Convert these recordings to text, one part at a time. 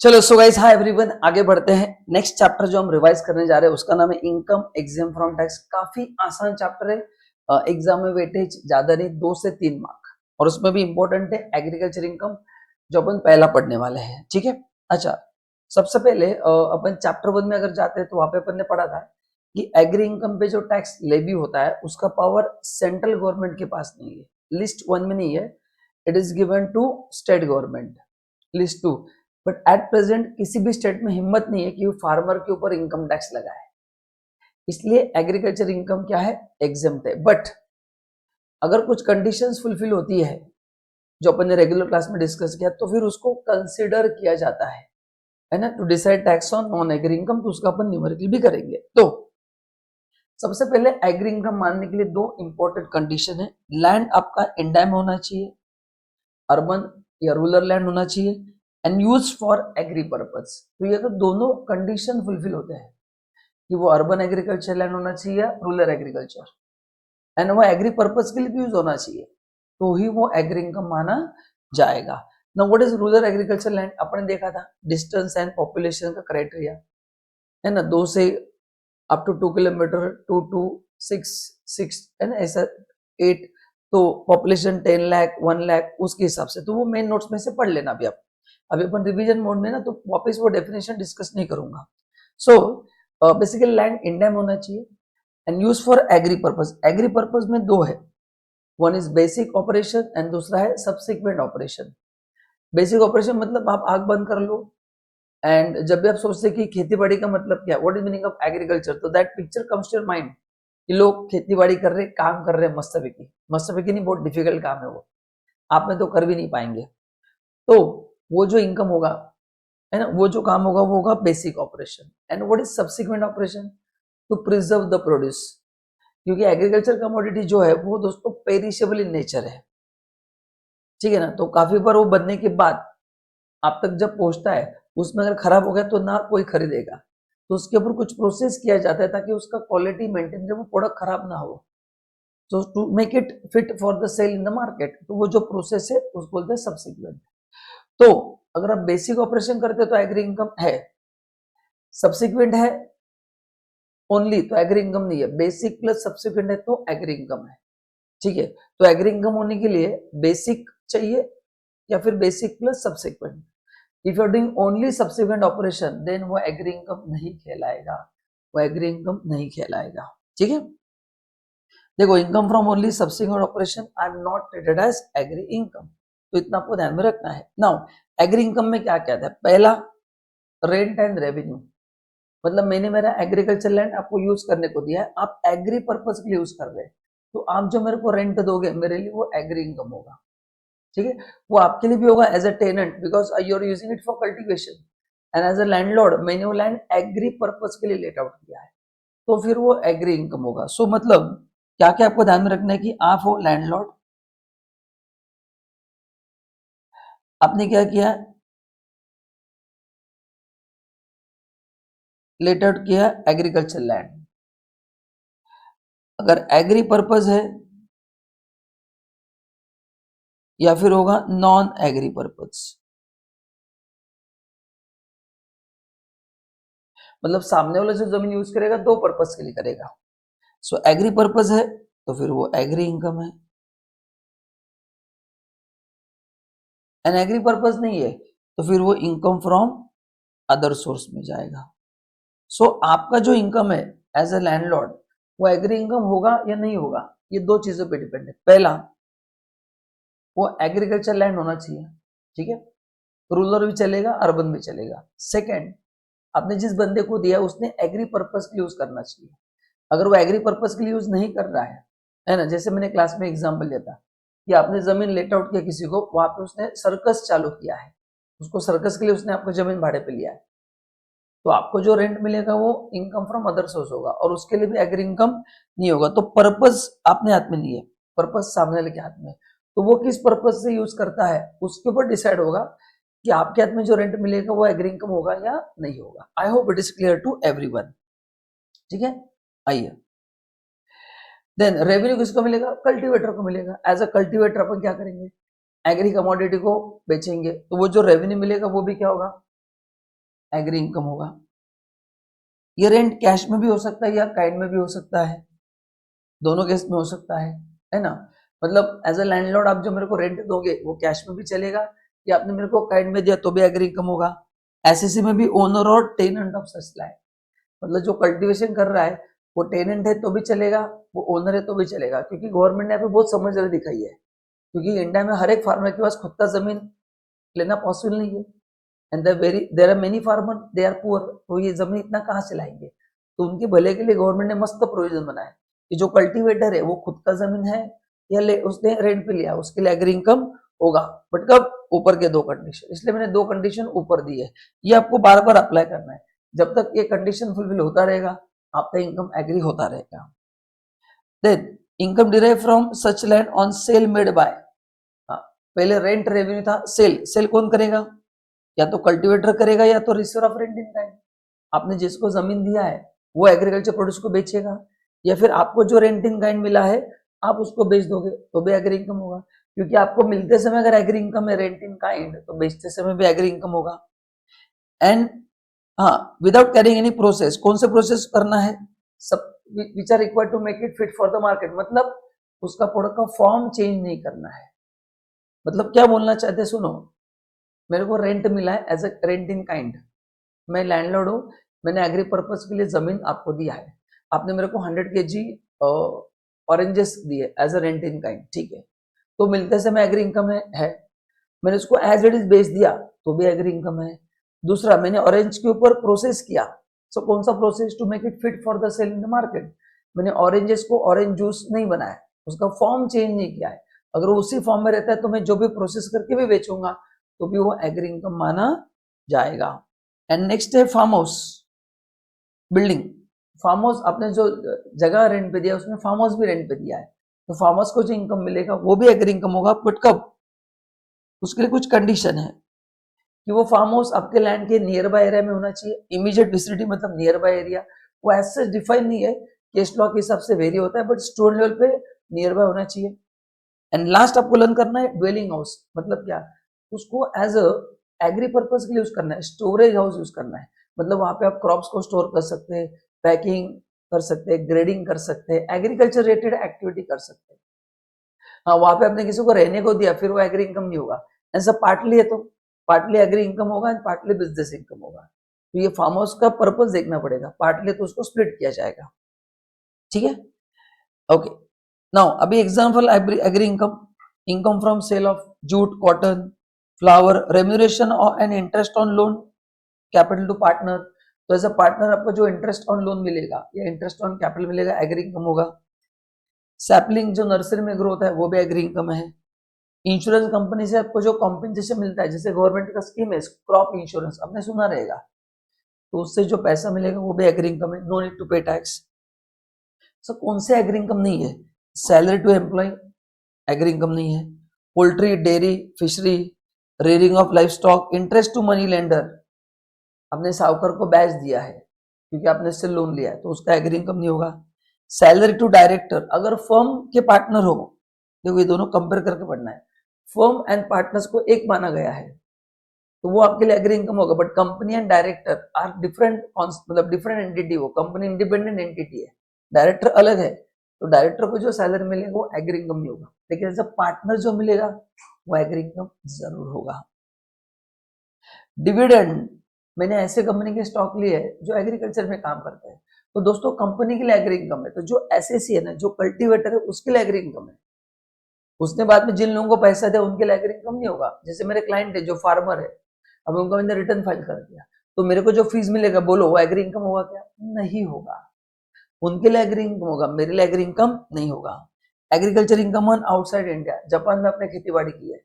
चलो so guys, hi everyone, आगे बढ़ते हैं। नेक्स्ट चैप्टर जो हम रिवाइज करने जा रहे हैं उसका नाम है इनकम एग्जाम फ्रॉम टैक्स। काफी आसान चैप्टर है। एग्जाम में वेटेज ज्यादा नहीं, 2 से 3 मार्क, और उसमें भी इंपॉर्टेंट है एग्रीकल्चर इनकम जो अपन पहला पढ़ने वाले हैं। ठीक है। अच्छा, सबसे पहले अपन चैप्टर 1 में अगर जाते हैं तो वहां पे अपन ने पढ़ा था कि एग्री इनकम पे जो टैक्स लेवी होता है उसका पावर सेंट्रल गवर्नमेंट के पास नहीं है, लिस्ट 1 में नहीं है। It is given to state government, list 2। But at present किसी भी स्टेट में हिम्मत नहीं है कि वो फार्मर के ऊपर इनकम टैक्स लगाए, इसलिए एग्रीकल्चर इनकम क्या है, एग्जेम्प्ट है। बट अगर कुछ कंडीशंस फुलफिल होती है जो अपन ने रेगुलर क्लास में डिस्कस किया, तो फिर उसको कंसिडर किया जाता है ना, to decide tax on non agri income. तो उसका अपन न्यूमेरिकल भी करेंगे। तो सबसे पहले एग्री इनकम मानने के लिए 2 इंपॉर्टेंट कंडीशन है। लैंड आपका इंडैम होना चाहिए, अर्बन या रूरल लैंड होना चाहिए, and use for agri purpose. तो ये तो दोनों कंडीशन फुलफिल होते हैं कि वो अर्बन एग्रीकल्चर लैंड होना चाहिए या रूरल एग्रीकल्चर, एंड वो एग्री पर्पज के लिए भी यूज होना चाहिए, तो ही वो एग्री इनकम माना जाएगा। Now what is rural agriculture land? अपने देखा था डिस्टेंस एंड पॉपुलेशन का क्राइटेरिया है ना, 2 से अप टू 2 किलोमीटर, 2 to 6 है ना, ऐसा 8, तो पॉपुलेशन 10 लाख 1 लाख उसके हिसाब से। तो वो मेन नोट्स में से पढ़ लेना। अभी अपन रिवीजन मोड में ना, तो वापस वो डेफिनेशन डिस्कस नहीं करूंगा। सो बेसिकली लैंड इंडैम होना चाहिए and use for agri purpose. Agri purpose में 2 है, one is basic operation and दूसरा है सब्सिक्वेंट ऑपरेशन। बेसिक ऑपरेशन मतलब आप आग बंद कर लो, एंड जब भी आप सोचते हैं कि खेती बाड़ी का मतलब क्या, what is meaning of agriculture, तो that picture comes to your mind कि लोग खेती बाड़ी कर रहे, काम कर रहे हैं, मस्तफिकी नहीं, बहुत डिफिकल्ट काम है वो, आप में तो कर भी नहीं पाएंगे। तो वो जो इनकम होगा है ना, वो जो काम होगा वो होगा basic operation. And what is subsequent operation? To preserve the produce, क्योंकि एग्रीकल्चर कमोडिटी जो है वो दोस्तों पेरिशेबल इन नेचर है, ठीक है ना। तो काफी बार वो बनने के बाद आप तक जब पहुंचता है, उसमें अगर खराब हो गया तो ना कोई खरीदेगा, तो उसके ऊपर कुछ प्रोसेस किया जाता है ताकि उसका क्वालिटी मेंटेन रहे, वो प्रोडक्ट खराब ना हो। तो to make it fit for the sale in the market, तो वो जो प्रोसेस है उसको बोलते हैं सब्सिक्वेंट। तो अगर आप बेसिक ऑपरेशन करते हो तो एग्री इनकम है, सब्सिक्वेंट है ओनली तो एग्री इनकम नहीं है, बेसिक प्लस सब्सिक्वेंट है तो एग्री इनकम है। ठीक है। तो एग्री इनकम होने के लिए बेसिक चाहिए या फिर basic plus subsequent. If you are doing only subsequent operation then वो एग्री इनकम नहीं कहलाएगा, वो एग्री इनकम नहीं कहलाएगा। ठीक है। देखो, income from only subsequent operation are not treated as agri income, तो इतना आपको ध्यान में रखना है। नाउ एग्री इनकम में क्या कहता है? पहला, रेंट एंड रेवेन्यू, मतलब मैंने मेरा एग्रीकल्चर लैंड आपको यूज करने को दिया है, आप एग्री पर्पज के लिए यूज कर रहे हैं, तो आप जो मेरे को रेंट दोगे मेरे लिए वो एग्री इनकम होगा। ठीक है। वो आपके लिए भी होगा as a tenant because you are using it for cultivation, and as a landlord मैंने वो लैंड एग्री पर्पज के लिए लेट आउट किया है, तो फिर वो एग्री इनकम होगा। सो मतलब क्या क्या आपको ध्यान में रखना है कि आप हो लैंडलॉर्ड, आपने क्या किया, लेट आउट किया एग्रीकल्चर लैंड। अगर एग्री पर्पज है या फिर होगा नॉन एग्री पर्पज, मतलब सामने वाला जो जमीन यूज करेगा 2 पर्पज के लिए करेगा। सो एग्री पर्पज है तो फिर वो एग्री इनकम है, एंड एग्री पर्पज नहीं है तो फिर वो इनकम फ्रॉम अदर सोर्स में जाएगा। सो आपका जो इनकम है एज अ लैंडलॉर्ड वो एग्री इनकम होगा या नहीं होगा, ये 2 चीजों पे डिपेंड है। पहला, वो एग्रीकल्चर लैंड होना चाहिए, ठीक है, रूरल भी चलेगा अर्बन भी चलेगा। सेकेंड, आपने जिस बंदे को दिया उसने एग्री पर्पज के लिए यूज करना चाहिए। अगर वो एग्री पर्पज के लिए यूज नहीं कर रहा है ना, जैसे मैंने क्लास में एग्जाम्पल लिया था कि आपने जमीन लेट आउट किया किसी को, वहां पे उसने सर्कस चालू किया है, उसको सर्कस के लिए उसने आपको जमीन भाड़े पे लिया है, तो आपको जो रेंट मिलेगा वो इनकम फ्रॉम अदर सोर्स होगा, और उसके लिए भी एग्री इनकम नहीं होगा। तो पर्पज आपने हाथ में नहीं है, पर्पज सामने वाले के हाथ में, तो वो किस पर्पज से यूज करता है उसके ऊपर डिसाइड होगा कि आपके हाथ में जो रेंट मिलेगा वो एग्री इनकम होगा या नहीं होगा। I hope it is clear to everyone. ठीक है, आइए। देन रेवेन्यू किसको मिलेगा? कल्टीवेटर को मिलेगा। एज अ कल्टीवेटर अपन क्या करेंगे, एग्री कमोडिटी को बेचेंगे, तो वो जो रेवेन्यू मिलेगा वो भी क्या होगा, एग्री इनकम होगा। ये रेंट कैश में भी हो सकता है या काइंड में भी हो सकता है, दोनों केस में हो सकता है ना। मतलब एज अ लैंडलॉर्ड आप जो मेरे को रेंट दोगे वो कैश में भी चलेगा, या आपने मेरे को काइंड में दिया तो भी एग्री इनकम होगा। एसएससी में भी ओनर और टेनेंट ऑफ सच लैंड, मतलब जो कल्टीवेशन कर रहा है वो टेनेंट है तो भी चलेगा, वो ओनर है तो भी चलेगा, क्योंकि गवर्नमेंट ने यहाँ पे बहुत समझदारी दिखाई है, क्योंकि इंडिया में हर एक फार्मर के पास खुद का जमीन लेना पॉसिबल नहीं है। And there are many farmer they are poor, तो ये जमीन इतना कहाँ से लाएंगे। तो उनके भले के लिए गवर्नमेंट ने मस्त प्रोविजन बनाया कि जो कल्टीवेटर है वो खुद का जमीन है या उसने रेंट पे लिया, उसके लिए एग्री इनकम होगा, बट कब, ऊपर के दो कंडीशन। इसलिए मैंने दो कंडीशन ऊपर दी है, ये आपको बार बार अप्लाई करना है। जब तक ये कंडीशन फुलफिल होता रहेगा आपका इनकम एग्री होता रहेगा। Then income derive from such land on sale made by, पहले रेंट रेवेन्यू था, सेल कौन करेगा, या तो कल्टीवेटर करेगा या तो receiver of rent in kind. आपने जिसको जमीन दिया है वो एग्रीकल्चर प्रोड्यूस को बेचेगा, या फिर आपको जो रेंट इन काइंड मिला है आप उसको बेच दोगे तो भी एग्री इनकम होगा, क्योंकि आपको मिलते समय अगर एग्री इनकम है रेंट इन काइंड, तो बेचते समय भी एग्री इनकम होगा। एंड हाँ, विदाउट कैरिंग एनी प्रोसेस, कौन से प्रोसेस करना है, सब which are required to make it fit for the market, मतलब उसका प्रोडक्ट का फॉर्म चेंज नहीं करना है। मतलब क्या बोलना चाहते, सुनो, मेरे को रेंट मिला है as a rent in kind, मैं लैंडलॉर्ड हूँ, मैंने एग्री पर्पज के लिए जमीन आपको दिया है, आपने मेरे को 100 kg ऑरेंजेस दिए as a rent in kind, ठीक है, तो मिलते समय एग्री इनकम है। मैंने उसको एज इट इज बेच दिया तो भी एग्री इनकम है। दूसरा, मैंने ऑरेंज के ऊपर प्रोसेस किया, सो कौन सा process, to make it fit for the sale in the market, मैंने ऑरेंजेस को ऑरेंज जूस नहीं बनाया, उसका फॉर्म चेंज नहीं किया है, अगर वो उसी फॉर्म में रहता है तो मैं जो भी प्रोसेस करके भी बेचूंगा तो भी वो एग्री इनकम माना जाएगा। एंड नेक्स्ट है farm house building. Farm house आपने जो जगह रेंट पे दिया उसमें फार्म हाउस भी रेंट पे दिया है, तो फार्म हाउस को जो इनकम मिलेगा वो भी एग्री इनकम होगा, बट कब, उसके लिए कुछ कंडीशन है कि वो फार्म हाउस आपके लैंड के नियर बाय एरिया में होना चाहिए, इमीडिएट विसिनिटी मतलब नियर बाय एरिया, वो ऐसे डिफाइन नहीं है, केस लॉ के हिसाब से वेरी होता है, बट स्टोन लेवल पे नियर बाय होना चाहिए। एंड लास्ट आपको लर्न करना है ड्वेलिंग हाउस, मतलब क्या, उसको एज अ एग्री पर्पज के लिए यूज करना है, स्टोरेज हाउस यूज करना है, मतलब वहां पे आप क्रॉप्स को स्टोर कर सकते हैं, पैकिंग कर सकते हैं, ग्रेडिंग कर सकते हैं, एग्रीकल्चर रिलेटेड एक्टिविटी कर सकते हैं। हाँ, वहां पे आपने किसी को रहने को दिया फिर वो एग्री इनकम नहीं होगा, ऐसा पार्टली है तो पार्टली एग्री इनकम होगा एंड पार्टली बिजनेस इनकम होगा। तो ये फार्म हाउस का पर्पज देखना पड़ेगा, पार्टली तो उसको स्प्लिट किया जाएगा, ठीक है। ओके, नाउ अभी example agri income, income from sale of jute, cotton, flower, remuneration and interest on loan, capital to partner, तो एज अ पार्टनर आपको जो इंटरेस्ट ऑन लोन मिलेगा या इंटरेस्ट ऑन कैपिटल मिलेगा एग्री इनकम होगा। Sapling जो nursery में grow होता है वो भी एग्री इनकम है। इंश्योरेंस कंपनी से आपको जो कॉम्पेंसेशन मिलता है, जैसे गवर्नमेंट का स्कीम है क्रॉप इंश्योरेंस, आपने सुना रहेगा, तो उससे जो पैसा मिलेगा वो भी एग्री इनकम है, no need to pay tax. So कौन से एग्री इनकम नहीं है, salary to employ agri income नहीं है, poultry, dairy, fishery, rearing of life stock, interest to money lender, आपने साहूकार को बैच दिया है क्योंकि आपने इससे लोन लिया है तो उसका एग्री इनकम नहीं होगा। सैलरी टू डायरेक्टर, अगर फर्म के पार्टनर हो, देखो ये दोनों कंपेयर करके पढ़ना है, फर्म एंड पार्टनर्स को एक माना गया है तो वो आपके लिए एग्री इनकम होगा, but company and director are different, मतलब डिफरेंट एंटिटी, वो कंपनी इंडिपेंडेंट एंटिटी है, डायरेक्टर अलग है, तो डायरेक्टर को जो सैलरी मिलेगा वो एग्री इनकम नहीं होगा, लेकिन जब पार्टनर जो मिलेगा वो एग्री इनकम जरूर होगा। डिविडेंड, मैंने ऐसे कंपनी के स्टॉक लिए जो एग्रीकल्चर में काम करते हैं, तो दोस्तों कंपनी के लिए एग्री इनकम है, तो जो एसएसी है ना, जो कल्टीवेटर है उसके लिए एग्री इनकम है, उसने बाद में जिन लोगों को पैसा दिया उनके लिए एग्री इनकम नहीं होगा। जैसे मेरे क्लाइंट है जो फार्मर है, अब उनको मैंने रिटर्न फाइल कर दिया तो मेरे को जो फीस मिलेगा बोलो वो एग्री इनकम होगा क्या, नहीं होगा, उनके लिए एग्री इनकम होगा, मेरे लिए एग्री इनकम नहीं होगा। Agriculture income on outside India, Japan में आपने खेती बाड़ी की है,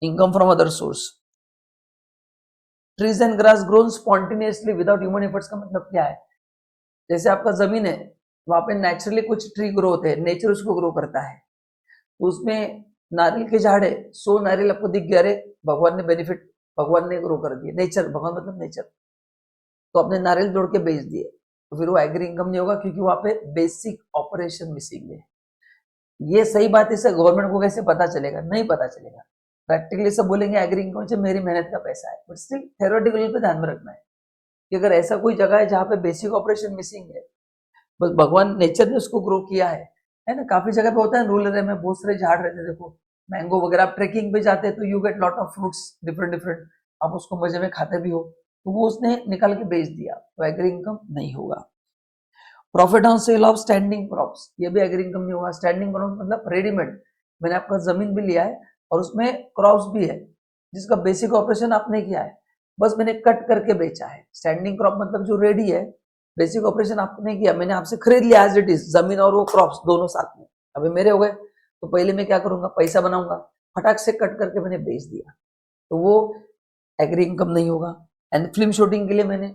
income from other source. Trees and grass grown spontaneously without human efforts का मतलब क्या है, जैसे आपका जमीन है वहां पे नेचुरली कुछ ट्री ग्रो होते हैं, नेचर उसको ग्रो करता है, तो उसमें नारियल के झाड़ है, 100 नारियल आपको दिख गया, अरे भगवान ने बेनिफिट, भगवान ने ग्रो कर दिए, नेचर, भगवान मतलब नेचर, तो आपने नारियल तोड़ के बेच दिए तो फिर वो एग्री इनकम नहीं होगा क्योंकि वहां पे बेसिक ऑपरेशन मिसिंग है। ये सही बात है, इसे गवर्नमेंट को कैसे पता चलेगा, नहीं पता चलेगा, प्रैक्टिकली सब बोलेंगे एग्री इनकम से मेरी मेहनत का पैसा है, बट स्टिल थ्योरेटिकल पे ध्यान में रखना है, कि अगर ऐसा कोई जगह है जहाँ पे बेसिक ऑपरेशन मिसिंग है, बस भगवान नेचर ने उसको ग्रो किया है ना। काफी जगह पे होता है रूरल एरिया में बहुत सारे झाड़ रहते हैं, देखो मैंगो वगैरह, आप ट्रेकिंग पे जाते हैं तो you get lot of fruits different different, आप उसको मजे में खाते भी हो, तो वो उसने निकाल के बेच दिया, तो एग्री इनकम नहीं होगा। Profit on sale of standing crops, ये भी एग्री इनकम नहीं होगा। स्टैंडिंग क्रॉप मतलब रेडीमेड, मैंने आपका जमीन भी लिया है और उसमें क्रॉप्स भी है जिसका बेसिक ऑपरेशन आपने किया है, बस मैंने कट करके बेचा है। स्टैंडिंग क्रॉप मतलब जो रेडी है, बेसिक ऑपरेशन आपने किया, मैंने आपसे खरीद लिया एज इट इज, जमीन और वो क्रॉप्स दोनों साथ में, अभी मेरे हो गए, तो पहले मैं क्या करूंगा, पैसा बनाऊंगा, फटाक से कट करके मैंने बेच दिया, तो वो एग्री इनकम नहीं होगा। एंड फिल्म शूटिंग के लिए मैंने,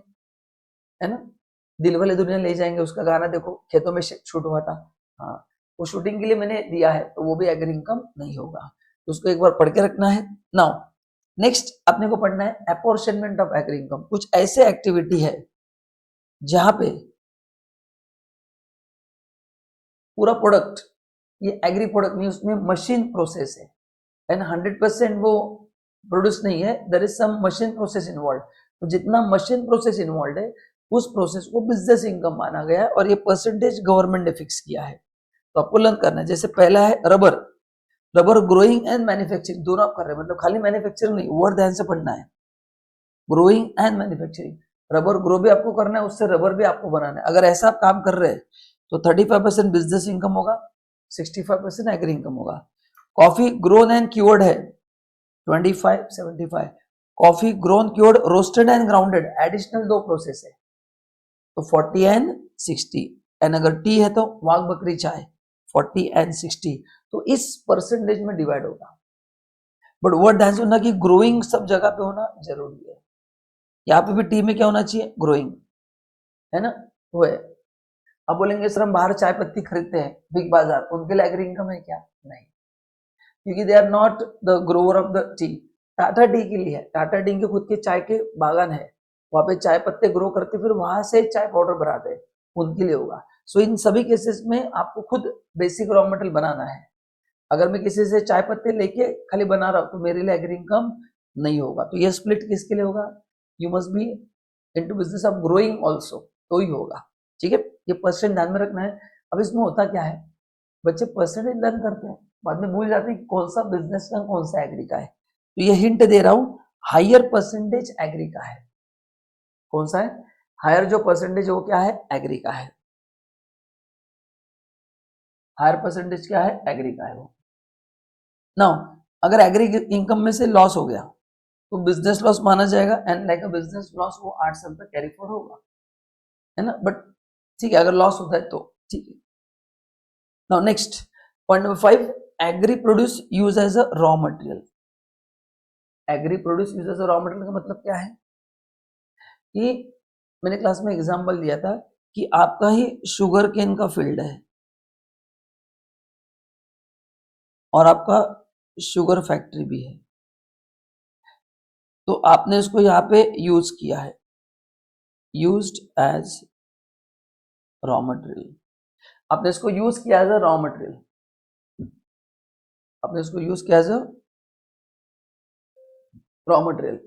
है ना, दिल वाले दुनिया ले जाएंगे, उसका गाना देखो, खेतों में शूट हुआ था, हाँ, वो शूटिंग के लिए मैंने दिया है, तो वो भी एग्री इनकम नहीं होगा, तो उसको एक बार पढ़ के रखना है। नाउ नेक्स्ट अपने को पढ़ना है अपॉर्चनमेंट ऑफ एग्री इनकम। कुछ ऐसे एक्टिविटी है जहां पे पूरा प्रोडक्ट, ये एग्री प्रोडक्ट नहीं, उसमें मशीन प्रोसेस है एंड 100% वो प्रोड्यूस नहीं है, there is some machine process involve, तो जितना मशीन प्रोसेस इन्वॉल्व है उस प्रोसेस को बिजनेस इनकम माना गया है, और ये परसेंटेज गवर्नमेंट ने फिक्स किया है, तो आपको लर्न करना है। जैसे पहला है rubber, rubber growing and manufacturing दोनों आप कर रहे हैं, मतलब खाली मैन्युफैक्चरिंग नहीं, वर्ड ध्यान से पढ़ना है, growing and manufacturing, rubber grow भी आपको करना है, उससे रबर भी आपको बनाना है। अगर ऐसा आप काम कर रहे हैं तो 35% बिजनेस इनकम होगा, 65% एग्री इनकम होगा। कॉफी ग्रोन एंड क्योर्ड है 25, 75, coffee grown cured roasted and grounded additional दो प्रोसेस है, तो 40 एंड 60, एंड अगर टी है तो वाघ बकरी चाय 40 एंड 60, तो इस परसेंटेज में डिवाइड होगा। बट वर्ड ध्यान से होना कि ग्रोइंग सब जगह पे होना जरूरी है, यहाँ पे भी टी में क्या होना चाहिए, ग्रोइंग, है ना, वो है। अब बोलेंगे सर हम बाहर चाय पत्ती खरीदते हैं बिग बाजार, उनके लिए एग्री इनकम है क्या, नहीं, क्योंकि they are not the grower of the tea. Tata tea के लिए है, टाटा टी के खुद के चाय के बागान है, वहां पे चाय पत्ते ग्रो करते फिर वहां से चाय पाउडर बनाते हैं, उनके लिए होगा। सो इन सभी केसेस में आपको खुद बेसिक रॉ मटेरियल बनाना है। अगर मैं किसी से चाय पत्ते लेके खाली बना रहा हूं तो मेरे लिए एग्री इनकम नहीं होगा, तो ये स्प्लिट किसके लिए होगा, you must be into business of growing also, तो ही होगा, ठीक है, ये परसेंट ध्यान में रखना है। अब इसमें होता क्या है, बच्चे परसेंटेज लर्न करते हैं, बाद में भूल जाते हैं कौन सा बिजनेस का कौन सा एग्री का है, तो ये हिंट दे रहा हूं, हायर परसेंटेज एग्री का है। कौन सा है, हायर जो परसेंटेज वो क्या है, एग्री का है, हायर परसेंटेज क्या है, एग्री का है वो। नाउ अगर एग्री इनकम में से लॉस हो गया तो बिजनेस लॉस माना जाएगा, and like a business loss वो 8 साल तक कैरी फॉर होगा, है ना, बट ठीक है अगर लॉस होता है तो ठीक है। Now next point number 5, agri produce use as a raw material. Agri produce use as a raw material का मतलब क्या है, कि मैंने क्लास में एग्जांपल दिया था कि आपका ही शुगर केन का फील्ड है और आपका शुगर फैक्ट्री भी है, तो आपने इसको यहाँ पे यूज किया है, यूज्ड एज रॉ मटेरियल, आपने इसको यूज किया एज अ रॉ मटेरियल, आपने इसको यूज किया as a raw material.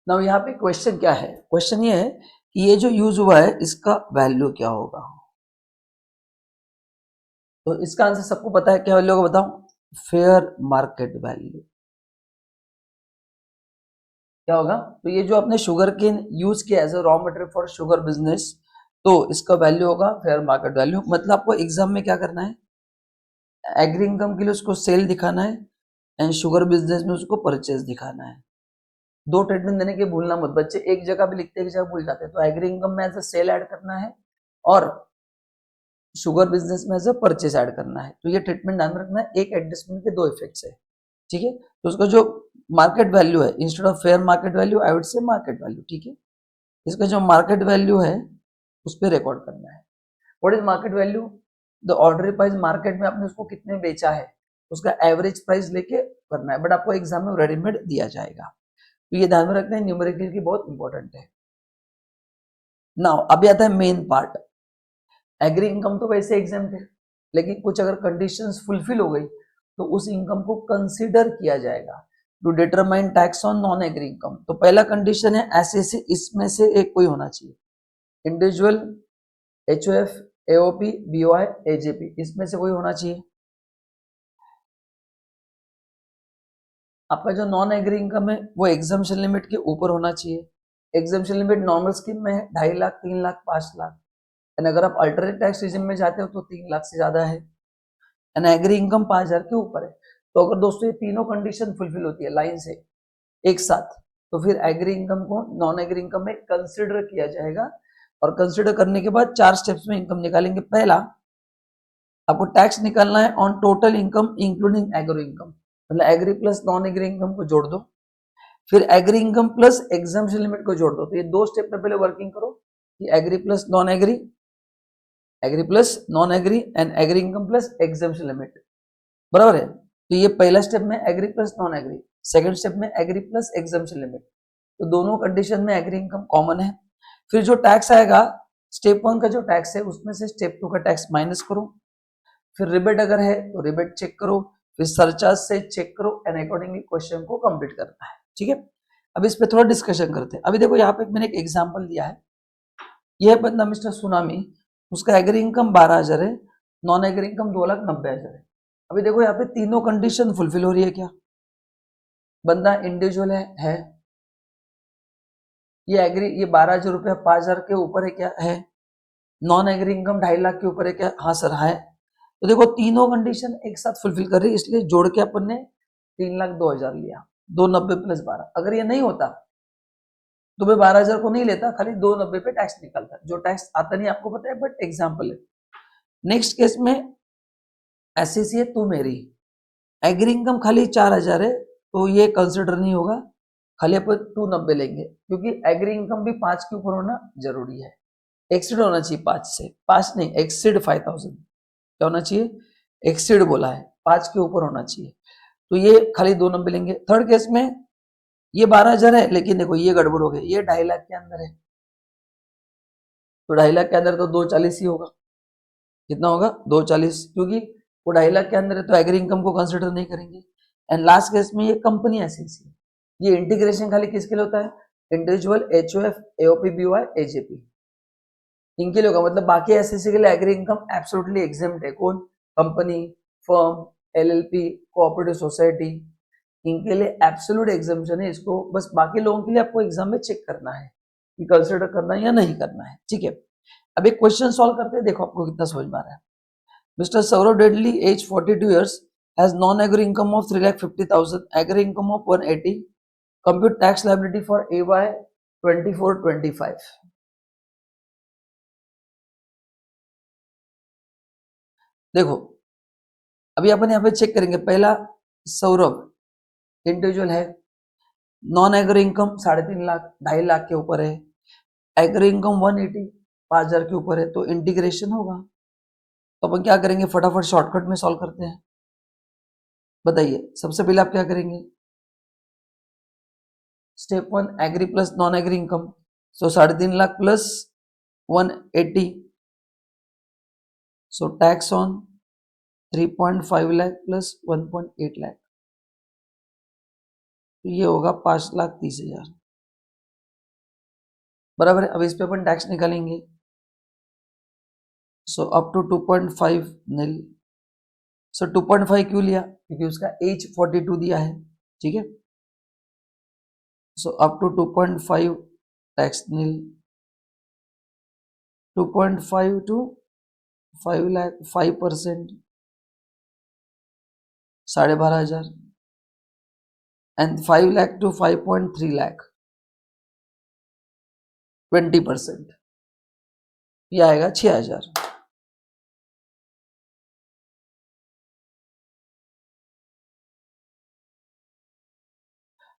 Now यहाँ पे क्वेश्चन क्या है, क्वेश्चन ये है कि ये जो यूज हुआ है इसका वैल्यू क्या होगा, तो इसका आंसर सबको पता है, क्या वैल्यू होगा बताओ, फेयर मार्केट वैल्यू, क्या होगा, तो ये जो आपने शुगर केन यूज किया as a raw material for sugar business, तो इसका वैल्यू होगा फेयर मार्केट वैल्यू। मतलब आपको एग्जाम में क्या करना है, एग्री इनकम के लिए उसको सेल दिखाना है एंड शुगर बिजनेस में उसको परचेज दिखाना है, दो ट्रीटमेंट देने के भूलना मत, बच्चे एक जगह भी लिखते हैं एक जगह भूल जाते हैं, तो एग्री इनकम में एज अ सेल ऐड करना है और शुगर बिजनेस में एज अ परचेज ऐड करना है, तो ये ट्रीटमेंट ध्यान में रखना है, एक एडजस्टमेंट के दो इफेक्ट्स है, ठीक है, तो उसका जो मार्केट वैल्यू है instead of fair market value I would say market value, ठीक है, इसका जो मार्केट वैल्यू है उस पर रिकॉर्ड करना है। What is market value, the order price, market में आपने उसको कितने बेचा है उसका एवरेज प्राइस लेके करना है, बट आपको एग्जाम में रेडीमेड दिया जाएगा, तो ये ध्यान में रखना है, न्यूमेरिकल की बहुत इंपॉर्टेंट है। नाउ अभी आता है मेन पार्ट, एग्री इनकम तो वैसे एग्जाम थे, लेकिन कुछ अगर कंडीशंस फुलफिल हो गई तो उस इनकम को कंसीडर किया जाएगा, to determine tax on non agri income. तो पहला कंडीशन है एसएससी, इसमें से एक कोई होना चाहिए, individual, HOF, AOP, BOI, AJP, इसमें से कोई होना चाहिए। आपका जो नॉन एग्री इनकम है वो एग्जम्पशन लिमिट के ऊपर होना चाहिए। एग्जम्पशन लिमिट नॉर्मल स्कीम में है 2.5 लाख, 3 लाख, 5 लाख, एंड अगर आप अल्टरनेट टैक्स रिजिम में जाते हो तो 3 लाख से ज्यादा है, एंड एग्री इनकम 5,000 के ऊपर है। तो अगर दोस्तों ये तीनों कंडीशन फुलफिल होती है लाइन से एक साथ, तो फिर एग्री इनकम को नॉन एग्री इनकम में कंसिडर किया जाएगा। और कंसिडर करने के बाद 4 स्टेप्स में इनकम निकालेंगे। पहला, आपको टैक्स निकालना है on total income including agri income, मतलब agri plus non agri income को जोड़ दो, फिर agri income plus exemption limit को जोड़ दो। तो ये 2 स्टेप में पहले वर्किंग करो कि agri plus non agri, agri plus non agri, and agri income plus exemption limit, बराबर है। तो ये पहला स्टेप में agri plus non agri, second step में एग्री प्लस एग्जम्पशन लिमिट। तो दोनों कंडीशन में एग्री इनकम कॉमन है। फिर जो टैक्स आएगा स्टेप 1 का जो टैक्स है उसमें से स्टेप 2 का टैक्स माइनस करो, फिर रिबेट अगर है तो रिबेट चेक करो, फिर सरचार्ज से चेक करो, एंड अकॉर्डिंगली क्वेश्चन को कंप्लीट करना है। ठीक है, अब इस पे थोड़ा डिस्कशन करते हैं। अभी देखो यहाँ पे मैंने एक एग्जांपल दिया है, यह बंदा मिस्टर सुनामी, उसका एग्री इनकम 12,000 है, नॉन एग्री इनकम 2,90,000 है। अभी देखो यहाँ पे तीनों कंडीशन फुलफिल हो रही है क्या? बंदा इंडिविजुअल है, ये एग्री, ये 12,000 रुपया 5,000 के ऊपर है क्या? है। नॉन एग्री इनकम 2.5 लाख के ऊपर है क्या? हाँ सर है। तो देखो तीनों कंडीशन एक साथ फुलफिल कर रही है, इसलिए जोड़ के अपन ने 3,02,000 लिया, 290 प्लस 12। अगर ये नहीं होता तो मैं 12,000 को नहीं लेता, खाली 290 पे टैक्स निकलता, जो टैक्स आता नहीं आपको पता है, बट एग्जाम्पल है। नेक्स्ट केस में एसएससी है तू मेरी, एग्री इनकम खाली 4,000 है, तो ये कंसिडर नहीं होगा, खाली अपन 290 लेंगे, क्योंकि एग्री इनकम भी 5 के ऊपर होना जरूरी है, एक्सीड होना चाहिए 5 से, 5 नहीं, एक्सीड 5,000, क्या होना चाहिए? एक्सीड बोला है, 5 के ऊपर होना चाहिए, तो ये खाली 290 लेंगे। थर्ड केस में ये 12,000 है, लेकिन देखो ये गड़बड़ हो गई, ये 2.5 लाख के अंदर है, तो 2.5 लाख के अंदर तो 240 ही होगा। कितना होगा? 240, क्योंकि वो 2.5 लाख के अंदर है तो एग्री इनकम को कंसिडर नहीं करेंगे। एंड लास्ट केस में ये कंपनी एसएससी, ये इंटीग्रेशन खाली किसके लिए होता है? Individual, HOF, AOP, BOI, AJP, इनके लिए होगा। मतलब बाकी एसएससी के लिए एग्री इनकम एब्सोल्युटली एग्जेम्प्ट है। कौन? Company, firm, LLP, cooperative society, इनके लिए एब्सोल्यूट एग्जाम्पशन है। इसको बस बाकी लोगों के लिए आपको एग्जाम में चेक करना है कि कंसिडर करना है या नहीं करना है। ठीक है, अब एक क्वेश्चन सॉल्व करते हैं, देखो आपको कितना समझ में आ रहा है। मिस्टर सौरभ डेडली, age 42 years, has non agri income of 3,50,000, agri income of 180, compute tax liability for AY 24-25। देखो अभी अपन यहाँ पे चेक करेंगे। पहला, सौरभ इंडिविजुअल है, non agri income 3.5 lakh, 2.5 lakh के ऊपर है, एग्री इनकम 180, 5,000 के ऊपर है, तो इंटीग्रेशन होगा। तो अपन क्या करेंगे, फटाफट शॉर्टकट में सॉल्व करते हैं। बताइए, सबसे पहले आप क्या करेंगे? Step 1, agri plus non agri income, so 3.5 lakh plus 180, so tax on 3.5 lakh plus 1.8 lakh, तो ये होगा 5,30,000, बराबर है। अब इस पे अपन टैक्स निकालेंगे, सो अप टू 2.5 नील। सो 2.5 क्यों लिया? क्योंकि उसका एज 42 दिया है। ठीक है, so up to 2.5 tax nil, 2.5 to 5 lakh, 5%, 12,500, and 5 lakh to 5.3 lakh, 20%, ये आएगा 6,000।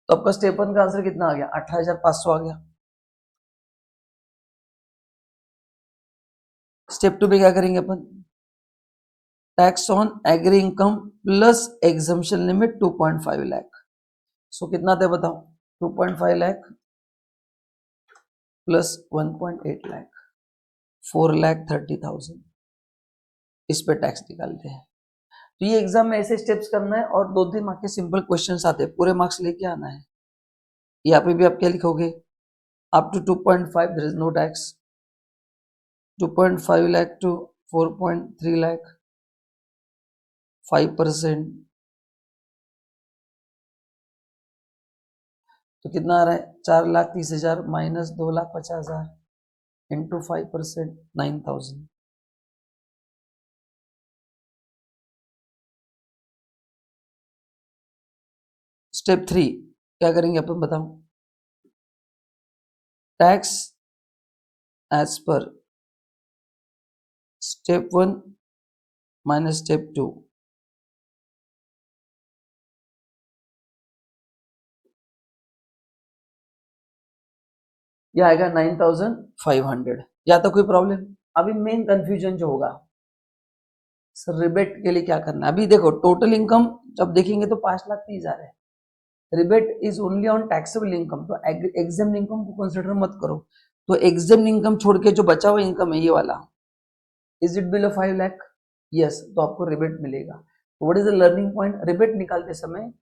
तो आपका स्टेप 1 का आंसर कितना आ गया? 18,500 आ गया। स्टेप 2 पे क्या करेंगे अपन? Tax on agri income plus exemption limit 2.5 lakh, so कितना थे बताओ? 2.5 लाख प्लस 1.8 लाख, 4,30,000, इस पे टैक्स निकालते हैं। तो ये एग्जाम में ऐसे स्टेप्स करना है और 2-3 मार्क्स के सिंपल क्वेश्चंस आते हैं, पूरे मार्क्स लेके आना है। यहाँ पे भी आप क्या लिखोगे, up to 2.5 there is no tax, 2.5 lakh to 4.3 lakh, 5%, तो कितना आ रहा है, 4,30,000 माइनस 2,50,000 इंटू 5%, 9,000। स्टेप 3 क्या करेंगे अपन बताओ, tax as per step 1 minus step 2, यह आएगा 9,500। या तो कोई प्रॉब्लम, अभी मेन कंफ्यूजन जो होगा सर रिबेट के लिए क्या करना है। अभी देखो टोटल इनकम जब देखेंगे तो 5,30,000 है, rebate is only on taxable income, तो एग्जाम इनकम को कंसिडर मत करो। तो एग्जाम इनकम छोड़ के जो बचा हुआ इनकम है ये वाला, is it below 5 lakh, yes, तो आपको रिबेट मिलेगा। What is the learning point, rebate निकालते समय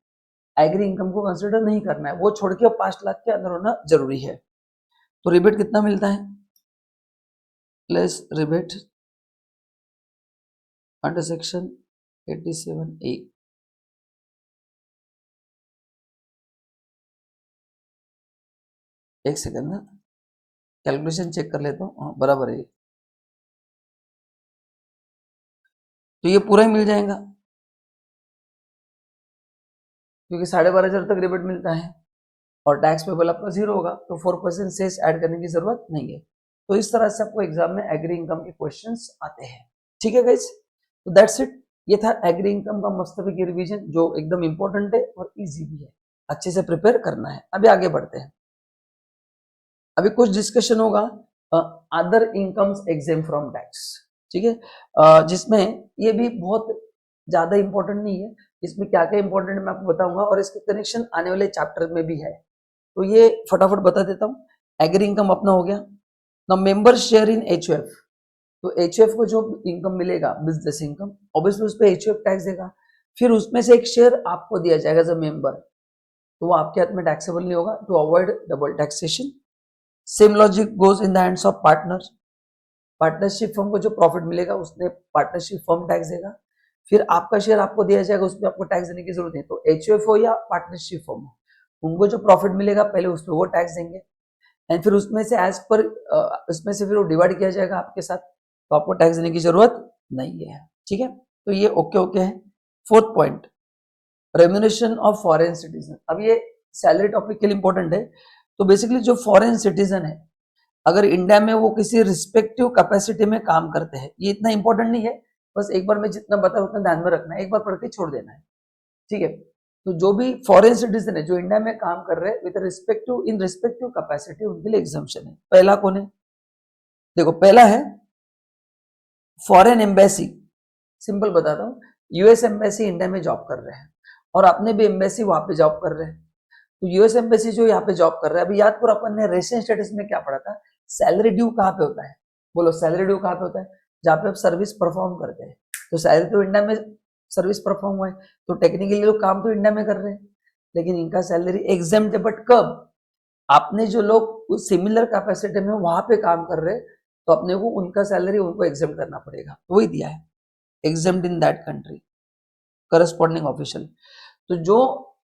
एग्री इनकम को कंसिडर नहीं करना है, वो छोड़ के 5 लाख के अंदर होना जरूरी है। तो रिबेट कितना मिलता है, plus rebate under section 87A। एक सेकंड ना, कैलकुलेशन चेक कर लेता हूँ, हाँ बराबर है। तो ये पूरा ही मिल जाएगा क्योंकि 12,500 तक रिबेट मिलता है और टैक्स पेबल आपका 0 होगा, तो 4% सेस ऐड करने की जरूरत नहीं है। तो इस तरह से आपको एग्जाम में एग्री इनकम के क्वेश्चंस आते हैं। ठीक है गाइस, तो दैट्स इट, ये था एग्री इनकम का मस्तफी रिवीजन जो एकदम इंपॉर्टेंट है और इजी भी है, अच्छे से प्रिपेयर करना है। अभी आगे बढ़ते हैं, अभी कुछ डिस्कशन होगा other incomes exempt from tax. ठीक है, जिसमें ये भी बहुत ज्यादा इंपॉर्टेंट नहीं है, इसमें क्या क्या इंपॉर्टेंट है मैं आपको बताऊंगा और इसके कनेक्शन आने वाले चैप्टर में भी है, तो ये फटाफट बता देता हूँ। एग्री इनकम अपना हो गया ना, मेंबर शेयर इन एचयूएफ, तो एचयूएफ को जो इनकम मिलेगा बिजनेस इनकम, ऑब्वियसली उस पर एचयूएफ टैक्स देगा, फिर उसमें से एक शेयर आपको दिया जाएगा एज अ मेंबर, तो वो आपके हाथ में टैक्सेबल नहीं होगा, to avoid double taxation. Same logic goes in the hands of partner, partnership firm को जो प्रॉफिट मिलेगा उसने पार्टनरशिप फर्म टैक्स देगा, फिर आपका शेयर आपको दिया जाएगा, उसमें आपको टैक्स देने की जरूरत नहीं। तो एचयूएफ हो या पार्टनरशिप फर्म हो, उनको जो प्रॉफिट मिलेगा पहले उस पर वो टैक्स देंगे, एंड फिर उसमें से एज पर उसमें से फिर वो डिवाइड किया जाएगा आपके साथ, तो आपको टैक्स देने की जरूरत नहीं है। ठीक है, तो ये ओके ओके है। Fourth point, remuneration of foreign citizen. अब ये सैलरी टॉपिक के लिए इंपॉर्टेंट है। तो बेसिकली जो फॉरेन सिटीजन है अगर इंडिया में वो किसी रिस्पेक्टिव कैपेसिटी में काम करते हैं, ये इतना इंपॉर्टेंट नहीं है, बस एक बार मैं जितना बताऊं उतना ध्यान में रखना है, एक बार पढ़ के छोड़ देना है। ठीक है, तो जो भी फॉरेन सिटीजन है जो इंडिया में काम कर रहे हैं with respective in respective capacity, उनके लिए एग्जाम्पशन है। पहला कौन है, देखो पहला है फॉरेन एम्बेसी। सिंपल बताता हूँ, यूएस एम्बेसी इंडिया में जॉब कर रहे हैं और अपने भी एम्बेसी वहां पे जॉब कर रहे हैं, तो यूएस एम्बेसी जो यहाँ पे जॉब कर रहा है, अभी याद करो अपन ने रेसिडेंट स्टेटस में क्या पढ़ा था, सैलरी ड्यू कहाँ पे होता है, बोलो सैलरी ड्यू कहाँ पे होता है, जहाँ पे आप सर्विस परफॉर्म करते हैं। तो सैलरी तो इंडिया में सर्विस परफॉर्म हुआ है, तो टेक्निकली लोग काम तो इंडिया में कर रहे हैं, लेकिन इनका सैलरी एग्जेम्प्ट है। बट कब, आपने जो लोग सिमिलर कैपेसिटी में वहां पे काम कर रहे हैं, तो अपने को उनका सैलरी उनको एग्जेम्प्ट करना पड़ेगा, वही दिया है, exempt in that country corresponding official. तो जो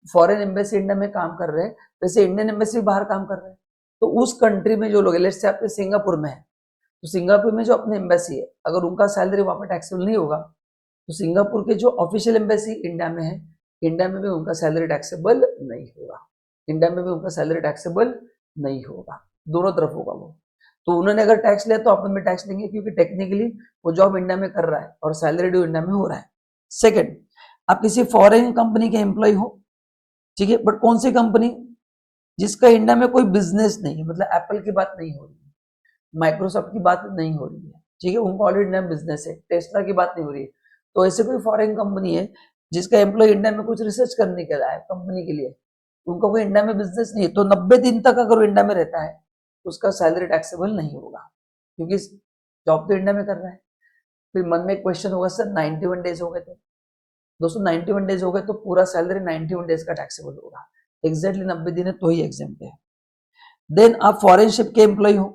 फॉरेन एम्बेसी इंडिया में काम कर रहे हैं, वैसे इंडियन एम्बेसी बाहर काम कर रहे हैं, तो उस कंट्री में जो लोग, लेट्स से आपके सिंगापुर में है, तो सिंगापुर में जो अपनी एम्बेसी है, अगर उनका सैलरी वहां पर टैक्सेबल नहीं होगा, तो सिंगापुर के जो ऑफिशियल एम्बेसी इंडिया में है, इंडिया में भी उनका सैलरी टैक्सेबल नहीं होगा, इंडिया में भी उनका सैलरी टैक्सेबल नहीं होगा, दोनों तरफ होगा वो। तो उन्होंने अगर टैक्स लिया तो अपन भी टैक्स लेंगे, क्योंकि टेक्निकली वो जॉब इंडिया में कर रहा है और सैलरी ड्यू इंडिया में हो रहा है। सेकेंड, आप किसी फॉरेन कंपनी के एम्प्लॉय हो, ठीक है, बट कौन सी कंपनी, जिसका इंडिया में कोई बिजनेस नहीं है, मतलब एप्पल की बात नहीं हो रही है, माइक्रोसॉफ्ट की बात नहीं हो रही है, ठीक है, उनका ऑलरेडी इंडिया में बिजनेस है, टेस्ला की बात नहीं हो रही है, तो ऐसे कोई फॉरेन कंपनी है जिसका एम्प्लॉय इंडिया में कुछ रिसर्च करने के लिए आया कंपनी के लिए, उनका कोई इंडिया में बिजनेस नहीं है, तो 90 दिन तक अगर वो इंडिया में रहता है तो उसका सैलरी टैक्सेबल नहीं होगा, क्योंकि जॉब तो इंडिया में कर रहा है। फिर मन में क्वेश्चन होगा सर 91 डेज हो गए तो दोस्तों 91 डेज हो गए तो पूरा सैलरी 91 डेज का टैक्सेबल होगा, एग्जैक्टली 90 दिन है तो ही एग्जेम्प्ट है। देन आप फॉरेन शिप के एम्प्लॉय हो,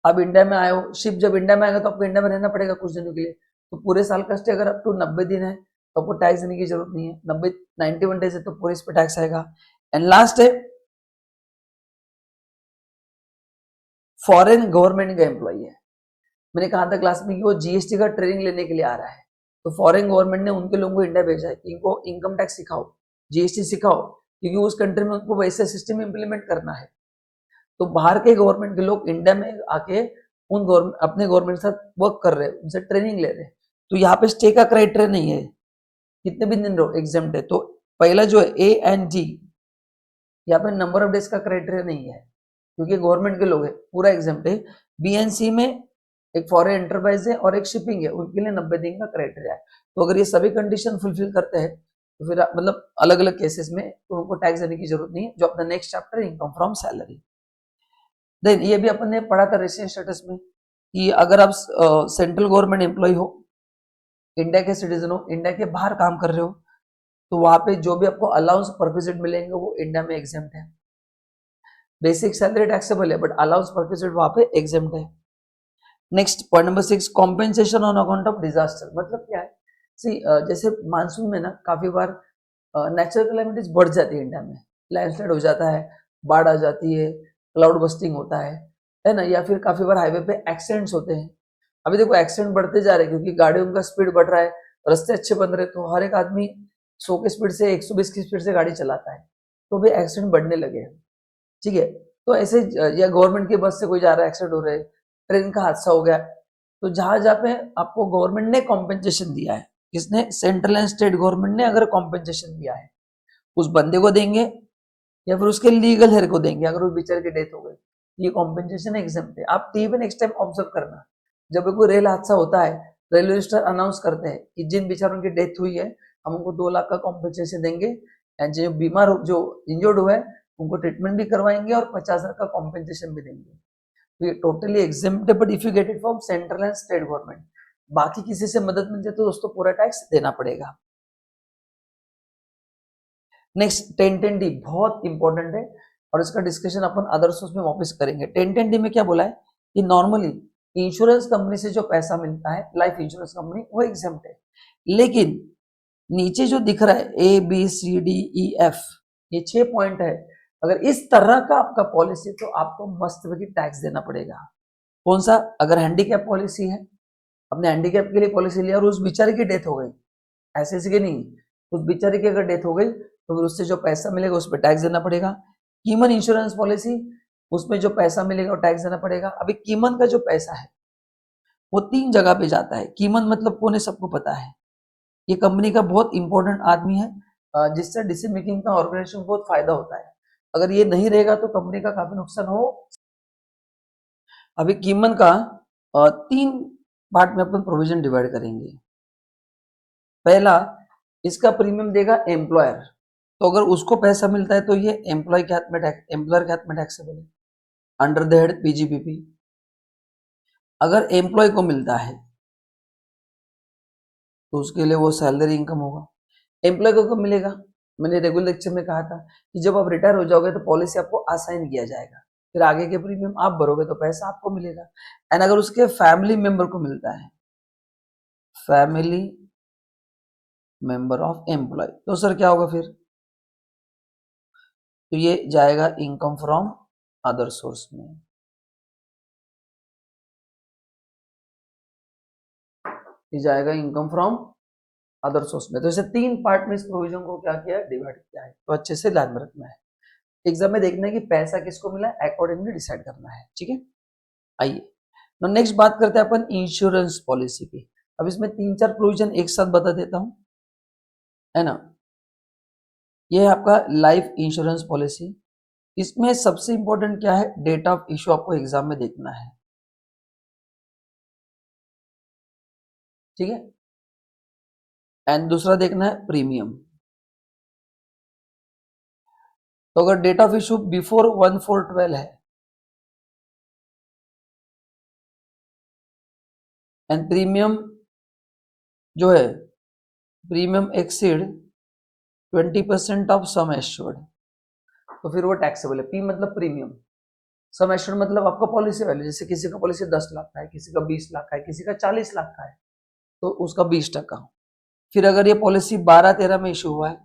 अब इंडिया में आए हो, शिप जब इंडिया में आएगा तो आपको इंडिया में रहना पड़ेगा कुछ दिनों के लिए, तो पूरे साल का स्टे अगर अप टू 90 दिन है तो आपको टैक्स देने की जरूरत नहीं है, 91 डेज है तो पूरे इस पे टैक्स आएगा। एंड लास्ट है फॉरेन गवर्नमेंट का एम्प्लॉय है, मैंने कहा था क्लास में कि वो जीएसटी का ट्रेनिंग लेने के लिए आ रहा है, तो फॉरेन गवर्नमेंट ने उनके लोगों को इंडिया भेजा है कि इनको इनकम टैक्स सिखाओ, जीएसटी सिखाओ, क्योंकि उस कंट्री में उनको वैसे सिस्टम इंप्लीमेंट करना है। तो बाहर के गवर्नमेंट के लोग इंडिया में आके उन गवर्नमेंट अपने गवर्नमेंट के साथ वर्क कर रहे हैं, उनसे ट्रेनिंग ले रहे हैं, तो यहाँ पे स्टे का क्राइटेरिया नहीं है, कितने भी दिन रहो एग्जाम्प्ट है। तो पहला जो है ए एंड जी, यहाँ पे नंबर ऑफ डेज का क्राइटेरिया नहीं है क्योंकि गवर्नमेंट के लोग हैं, पूरा एग्जाम्प्ट है। बी एंड सी में एक फॉरेन एंटरप्राइज है और एक शिपिंग है, उनके लिए 90 दिन का क्राइटेरिया है। तो अगर ये सभी कंडीशन फुलफिल करते हैं तो फिर मतलब अलग अलग केसेस में तो उनको टैक्स देने की जरूरत नहीं है। जो अपना next chapter income from salary, then ये भी अपन ने पढ़ा था रेसिडेंट स्टेटस में कि अगर आप सेंट्रल गवर्नमेंट एम्प्लॉय हो, इंडिया के सिटीजन हो, इंडिया के बाहर काम कर रहे हो, तो वहां पे जो भी आपको अलाउंस परक्विजिट मिलेंगे वो इंडिया में एग्जेम्प्ट है। बेसिक सैलरी टैक्सेबल है बट अलाउंस परक्विजिट वहां पे एग्जेम्प्ट है। Next point number 6, compensation on account of disaster, मतलब क्या है, सी जैसे मानसून में ना काफी बार नेचुरल कैलेमिटीज बढ़ जाती है इंडिया में, लैंडस्लाइड हो जाता है, बाढ़ आ जाती है, क्लाउड बस्टिंग होता है ना, या फिर काफी बार हाईवे पे एक्सीडेंट्स होते हैं। अभी देखो एक्सीडेंट बढ़ते जा रहे हैं क्योंकि गाड़ियों का स्पीड बढ़ रहा है, रास्ते अच्छे बन रहे हैं, तो हर एक आदमी 100 की स्पीड से 120 की स्पीड से गाड़ी चलाता है, तो भी एक्सीडेंट बढ़ने लगे हैं। ठीक है, तो ऐसे या गवर्नमेंट की बस से कोई जा रहा है, एक्सीडेंट हो रहा है, ट्रेन का हादसा हो गया, तो जहां जहां पे आपको गवर्नमेंट ने कॉम्पेंसेशन दिया है, किसने, सेंट्रल एंड स्टेट गवर्नमेंट ने अगर कॉम्पेंसेशन दिया है, उस बंदे को देंगे या फिर उसके लीगल हेयर को देंगे अगर उस बेचारे की डेथ हो गई, ये कॉम्पेंसेशन एग्जाम्प्ट है। आप टीवी नेक्स्ट टाइम ऑब्जर्व करना, जब भी कोई रेल हादसा होता है, रेलवे मिनिस्टर अनाउंस करते हैं कि जिन बेचारों की डेथ हुई है हम उनको 2 लाख का कॉम्पेंसेशन देंगे, एंड जो बीमार जो इंजर्ड हुआ है उनको ट्रीटमेंट भी करवाएंगे और 50,000 का कॉम्पेंसेशन भी देंगे। तो ये टोटली एग्जेम्प्ट है, but if you get it from central and state government, बाकी किसी से मदद मिल जाए तो दोस्तों पूरा टैक्स देना पड़ेगा। नेक्स्ट 1010D बहुत इंपॉर्टेंट है और इसका डिस्कशन अपन अदर सोर्स में वापस करेंगे। 1010D में क्या बोला है कि नॉर्मली इंश्योरेंस कंपनी से जो पैसा मिलता है, लाइफ इंश्योरेंस कंपनी, वो एग्जाम्प्ट है, लेकिन नीचे जो दिख रहा है ABCDEF, ये 6 पॉइंट है, अगर इस तरह का आपका पॉलिसी तो आपको मस्त टैक्स देना पड़ेगा। कौन सा, अगर हैंडीकैप पॉलिसी है, अपने हैंडीकैप के लिए पॉलिसी लिया और उस बेचारे की डेथ हो गई, ऐसे ऐसे की नहीं, उस बेचारे की अगर डेथ हो गई तो फिर उससे जो पैसा मिलेगा उस पर टैक्स देना पड़ेगा। कीमन इंश्योरेंस पॉलिसी, उसमें जो पैसा मिलेगा वो टैक्स देना पड़ेगा। अभी कीमन का जो पैसा है वो 3 जगह पे जाता है। कीमन मतलब कौन है, सबको पता है, ये कंपनी का बहुत इंपॉर्टेंट आदमी है जिससे डिसीजन मेकिंग का ऑर्गेनाइजेशन बहुत फायदा होता है। अगर ये नहीं रहेगा तो कंपनी का काफी नुकसान हो। अभी कीमन का 3 पार्ट में अपन प्रोविजन डिवाइड करेंगे। पहला, इसका प्रीमियम देगा एम्प्लॉयर, तो अगर उसको पैसा मिलता है तो ये एम्प्लॉय के हाथ में टैक्स, एम्प्लॉयर के हाथ में टैक्सेबल है अंडर द हेड PGPP। अगर एम्प्लॉय को मिलता है तो उसके लिए वो सैलरी इनकम होगा। एम्प्लॉय को कब मिलेगा, मैंने रेगुलर लेक्चर में कहा था कि जब आप रिटायर हो जाओगे तो पॉलिसी आपको असाइन किया जाएगा, फिर आगे के प्रीमियम आप भरोगे तो पैसा आपको मिलेगा। एंड अगर उसके फैमिली मेंबर को मिलता है, फैमिली मेंबर ऑफ एम्प्लॉय, तो सर क्या होगा फिर, तो ये जाएगा इनकम फ्रॉम अदर सोर्स में। ये जाएगा इनकम फ्रॉम अदर सोर्स में। तो इसे 3 पार्ट में इस प्रोविजन को क्या किया है, डिवाइड किया है, तो अच्छे से ध्यान में रखना है। एग्जाम में देखना है कि पैसा किसको मिला है, अकॉर्डिंगली डिसाइड करना है। ठीक है, आइए तो नेक्स्ट बात करते हैं अपन इंश्योरेंस पॉलिसी की। अब इसमें 3-4 प्रोविजन एक साथ बता देता हूं, है ना। ये है आपका लाइफ इंश्योरेंस पॉलिसी। इसमें सबसे इंपॉर्टेंट क्या है, डेट ऑफ इश्यू आपको एग्जाम में देखना है। ठीक है, एंड दूसरा देखना है प्रीमियम। तो अगर डेट ऑफ इश्यू बिफोर 1/4/12 है एंड प्रीमियम जो है premium exceed 20% of sum assured, तो फिर वो टैक्सेबल है। पी मतलब प्रीमियम, सम एश्योर्ड मतलब आपका पॉलिसी वैल्यू, जैसे किसी का पॉलिसी 10 लाख का है, किसी का 20 लाख का है, किसी का 40 लाख का है, तो उसका 20%। फिर अगर ये पॉलिसी 12-13 में इशू हुआ है,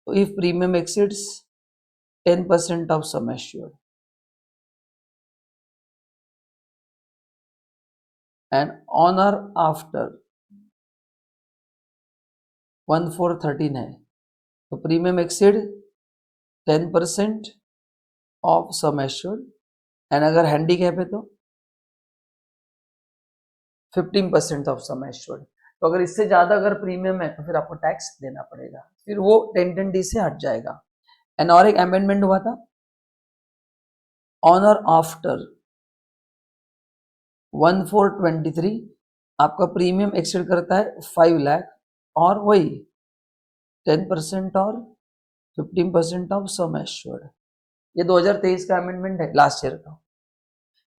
तो if premium exceeds 10% of sum assured and on or after 1/4/13 है, तो premium exceed 10% of sum assured, and अगर हैंडीकैप है तो 15% ऑफ सम एश्योर्ड। तो अगर इससे ज्यादा अगर प्रीमियम है तो फिर आपको टैक्स देना पड़ेगा, फिर वो 10(10)(d) से हट जाएगा। एंड और एक अमेंडमेंट हुआ था, ऑन और आफ्टर 1/4/23 आपका प्रीमियम एक्सीड करता है 5 लाख, और वही 10% और 15% ऑफ सम एश्योर्ड। ये 2023 का अमेंडमेंट है, लास्ट ईयर का।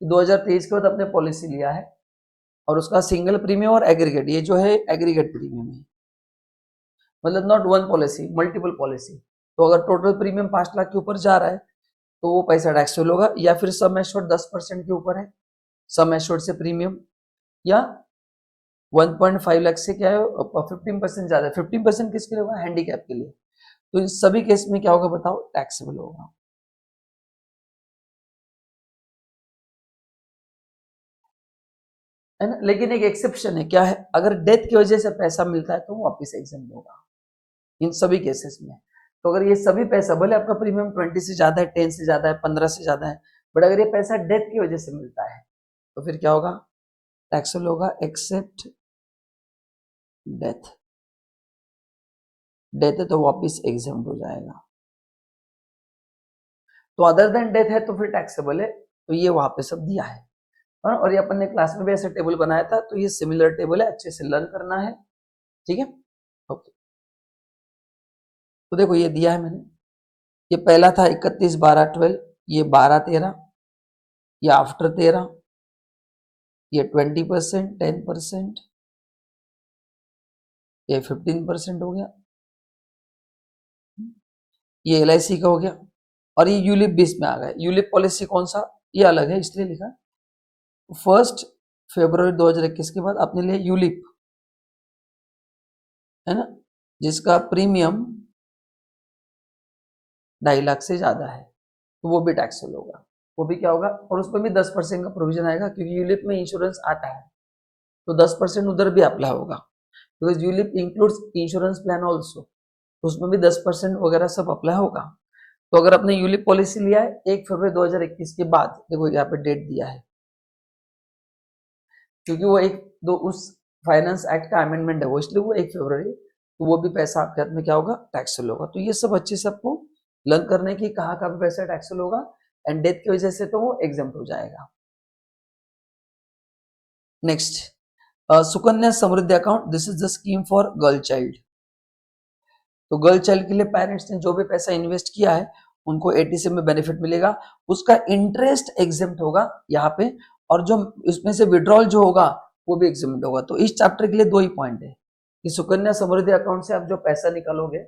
2023 के बाद अपने पॉलिसी लिया है, और उसका सिंगल प्रीमियम और एग्रीगेट, ये जो है एग्रीगेट प्रीमियम है, मतलब not one policy, multiple policy. तो अगर टोटल प्रीमियम 5 लाख के ऊपर जा रहा है तो वो पैसा टैक्सेबल होगा, या फिर सम एश्योर्ड 10% के ऊपर है सम एश्योर्ड से प्रीमियम, या 1.5 लाख से क्या है 15% ज्यादा है। 15% किसके लिए होगा? हैंडीकैप के लिए। तो इन सभी केस में क्या होगा बताओ? टैक्सेबल होगा। है ना, लेकिन एक एक्सेप्शन है, क्या है? अगर डेथ की वजह से पैसा मिलता है तो वो वापिस एग्जाम होगा इन सभी केसेस में। तो अगर ये सभी पैसा, भले आपका प्रीमियम 20 से ज्यादा है, 10 से ज्यादा है, 15 से ज्यादा है, बट अगर ये पैसा डेथ की वजह से मिलता है तो फिर क्या होगा? टैक्सेबल होगा, एक्सेप्ट डेथ। डेथ है तो वापिस एग्जाम हो जाएगा। तो अदर देन डेथ है तो फिर टैक्सेबल है, तो ये वहां पे सब दिया है। और ये अपन ने क्लास में भी ऐसा टेबल बनाया था, तो ये सिमिलर टेबल है, अच्छे से लर्न करना है, ठीक है। ओके, तो देखो ये दिया है मैंने, ये पहला था 31/12/12, ये 12/13, ये आफ्टर 13, ये 20%, 10%, ये 15% हो गया, ये LIC का हो गया, और ये यूलिप 20 में आ गया। यूलिप पॉलिसी कौन सा? ये अलग है इसलिए लिखा 1 फरवरी 2021 के बाद आपने लिया यूलिप, है ना, जिसका प्रीमियम 2.5 लाख से ज्यादा है, तो वो भी टैक्सेबल होगा। वो भी क्या होगा? और उसमें भी 10% का प्रोविजन आएगा, क्योंकि यूलिप में इंश्योरेंस आता है, तो 10% उधर भी अप्लाई होगा, because ULIP includes insurance plan also, तो उसमें भी 10% वगैरह सब अप्लाई होगा। तो अगर आपने यूलिप पॉलिसी लिया है 1 फरवरी 2021 के बाद, देखो यहाँ पे डेट दिया है, क्योंकि वो एक दो उस फाइनेंस एक्ट का अमेंडमेंट है वो, इसलिए वो 1 फरवरी, तो वो भी पैसा आपके हाथ में क्या होगा? टैक्सेबल होगा। तो ये सब अच्छे से आपको लर्न करने की, कहाँ का भी पैसा टैक्सेबल होगा, एंड डेथ की वजह से तो वो एग्जाम्प्ट हो जाएगा। Next, Sukanya Samriddhi account, this is the scheme for girl child. तो गर्ल चाइल्ड के लिए पेरेंट्स ने जो भी पैसा इन्वेस्ट किया है उनको 80 में बेनिफिट मिलेगा, उसका इंटरेस्ट एग्जेम्प्ट होगा यहाँ पे, और जो इसमें से विड्रॉल जो होगा वो भी एग्जेम्प्ट होगा। तो इस चैप्टर के लिए 2 ही पॉइंट है कि सुकन्या समृद्धि अकाउंट से आप जो पैसा निकालोगे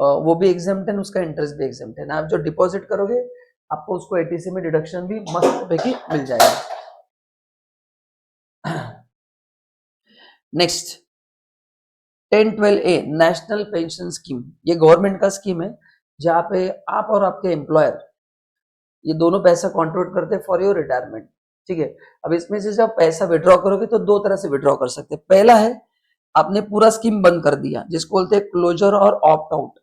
वो भी एग्जेम्प्ट है, उसका इंटरेस्ट भी एग्जेम्प्ट है ना। आप जो डिपॉजिट करोगे आपको उसको 80 में डिडक्शन भी मस्त पैकी मिल जाएगा। Next, 10-12A national pension scheme, ये गवर्नमेंट का स्कीम है जहां पे आप और आपके एम्प्लॉयर ये दोनों पैसा कंट्रीब्यूट करते हैं फॉर योर रिटायरमेंट, ठीक है। अब इसमें से जब पैसा विड्रॉ करोगे तो 2 तरह से विड्रॉ कर सकते हैं। पहला है आपने पूरा स्कीम बंद कर दिया, जिसको बोलते हैं क्लोजर और ऑप्ट आउट।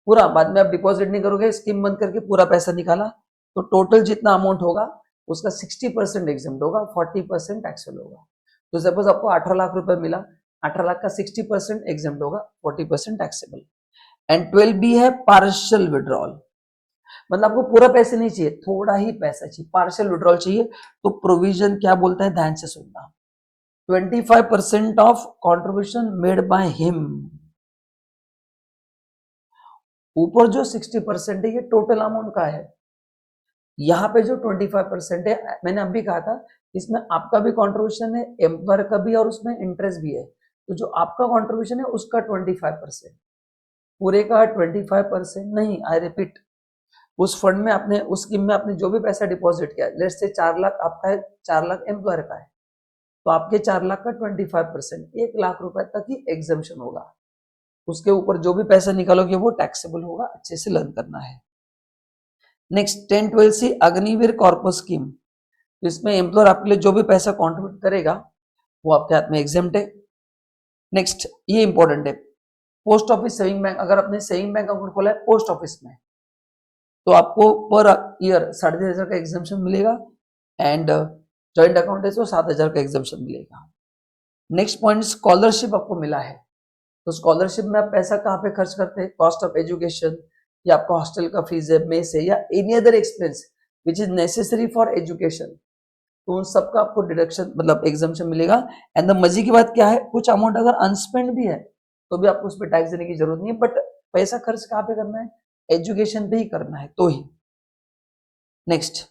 पूरा बाद में आप डिपॉजिट नहीं करोगे, स्कीम बंद करके पूरा पैसा निकाला, तो टोटल जितना अमाउंट होगा उसका 60% एग्जेम्प्ट होगा, 40% टैक्सेबल होगा। तो सपोज आपको 18 लाख रुपए मिला, 18 लाख का 60% एग्जेम्प्ट होगा, 40% टैक्सेबल। एंड 12B है पार्शियल विड्रॉल, मतलब आपको पूरा पैसे नहीं चाहिए, थोड़ा ही पैसा चाहिए, पार्शियल विड्रॉल चाहिए। तो प्रोविजन क्या बोलता है, ध्यान से सुनना, 25% of contribution made by him, ऊपर जो 60% है ये टोटल अमाउंट का है, यहाँ पे जो 25% है, मैंने अभी कहा था इसमें आपका भी कंट्रीब्यूशन है, एम्प्लॉयर का भी, और उसमें इंटरेस्ट भी है। तो जो आपका कंट्रीब्यूशन है उसका 25%, पूरे का 25% नहीं, आई रिपीट, उस फंड में आपने, उस स्कीम में आपने जो भी पैसा डिपॉजिट किया, लेट्स से 4 लाख आपका है, 4 लाख एम्प्लॉयर का है, तो आपके 4 लाख का 25%, 1 लाख रुपए तक ही एग्जाम्पशन होगा। उसके ऊपर जो भी पैसा निकालोगे वो टैक्सेबल होगा। अच्छे से लर्न करना है। नेक्स्ट 10-12 अग्निवीर कॉर्पस स्कीम, तो इसमें एम्प्लॉयर आपके लिए जो भी पैसा कॉन्ट्रीब्यूट करेगा वो आपके हाथ में एग्जाम्प्ट है। नेक्स्ट ये इंपॉर्टेंट है, पोस्ट ऑफिस सेविंग बैंक, अगर आपने सेविंग बैंक अकाउंट खोला है पोस्ट ऑफिस में तो आपको पर ईयर 3,500 का एग्जाम्पशन मिलेगा, एंड जॉइंट अकाउंट है तो 7,000 का एग्जाम्पशन मिलेगा। नेक्स्ट पॉइंट, स्कॉलरशिप आपको मिला है, तो स्कॉलरशिप में आप पैसा कहाँ पे खर्च करते हैं, कॉस्ट ऑफ एजुकेशन, या आपका हॉस्टल का फीस है, मेस है, या any other expense which is necessary for education, तो उन सबका आपको डिडक्शन मतलब एग्जाम्पशन मिलेगा। एंड द मजे की बात क्या है, कुछ अमाउंट अगर अनस्पेंड भी है तो भी आपको उस पर टैक्स देने की जरूरत नहीं है, बट पैसा खर्च कहाँ पे करना है, एजुकेशन पे ही करना है तो ही। Next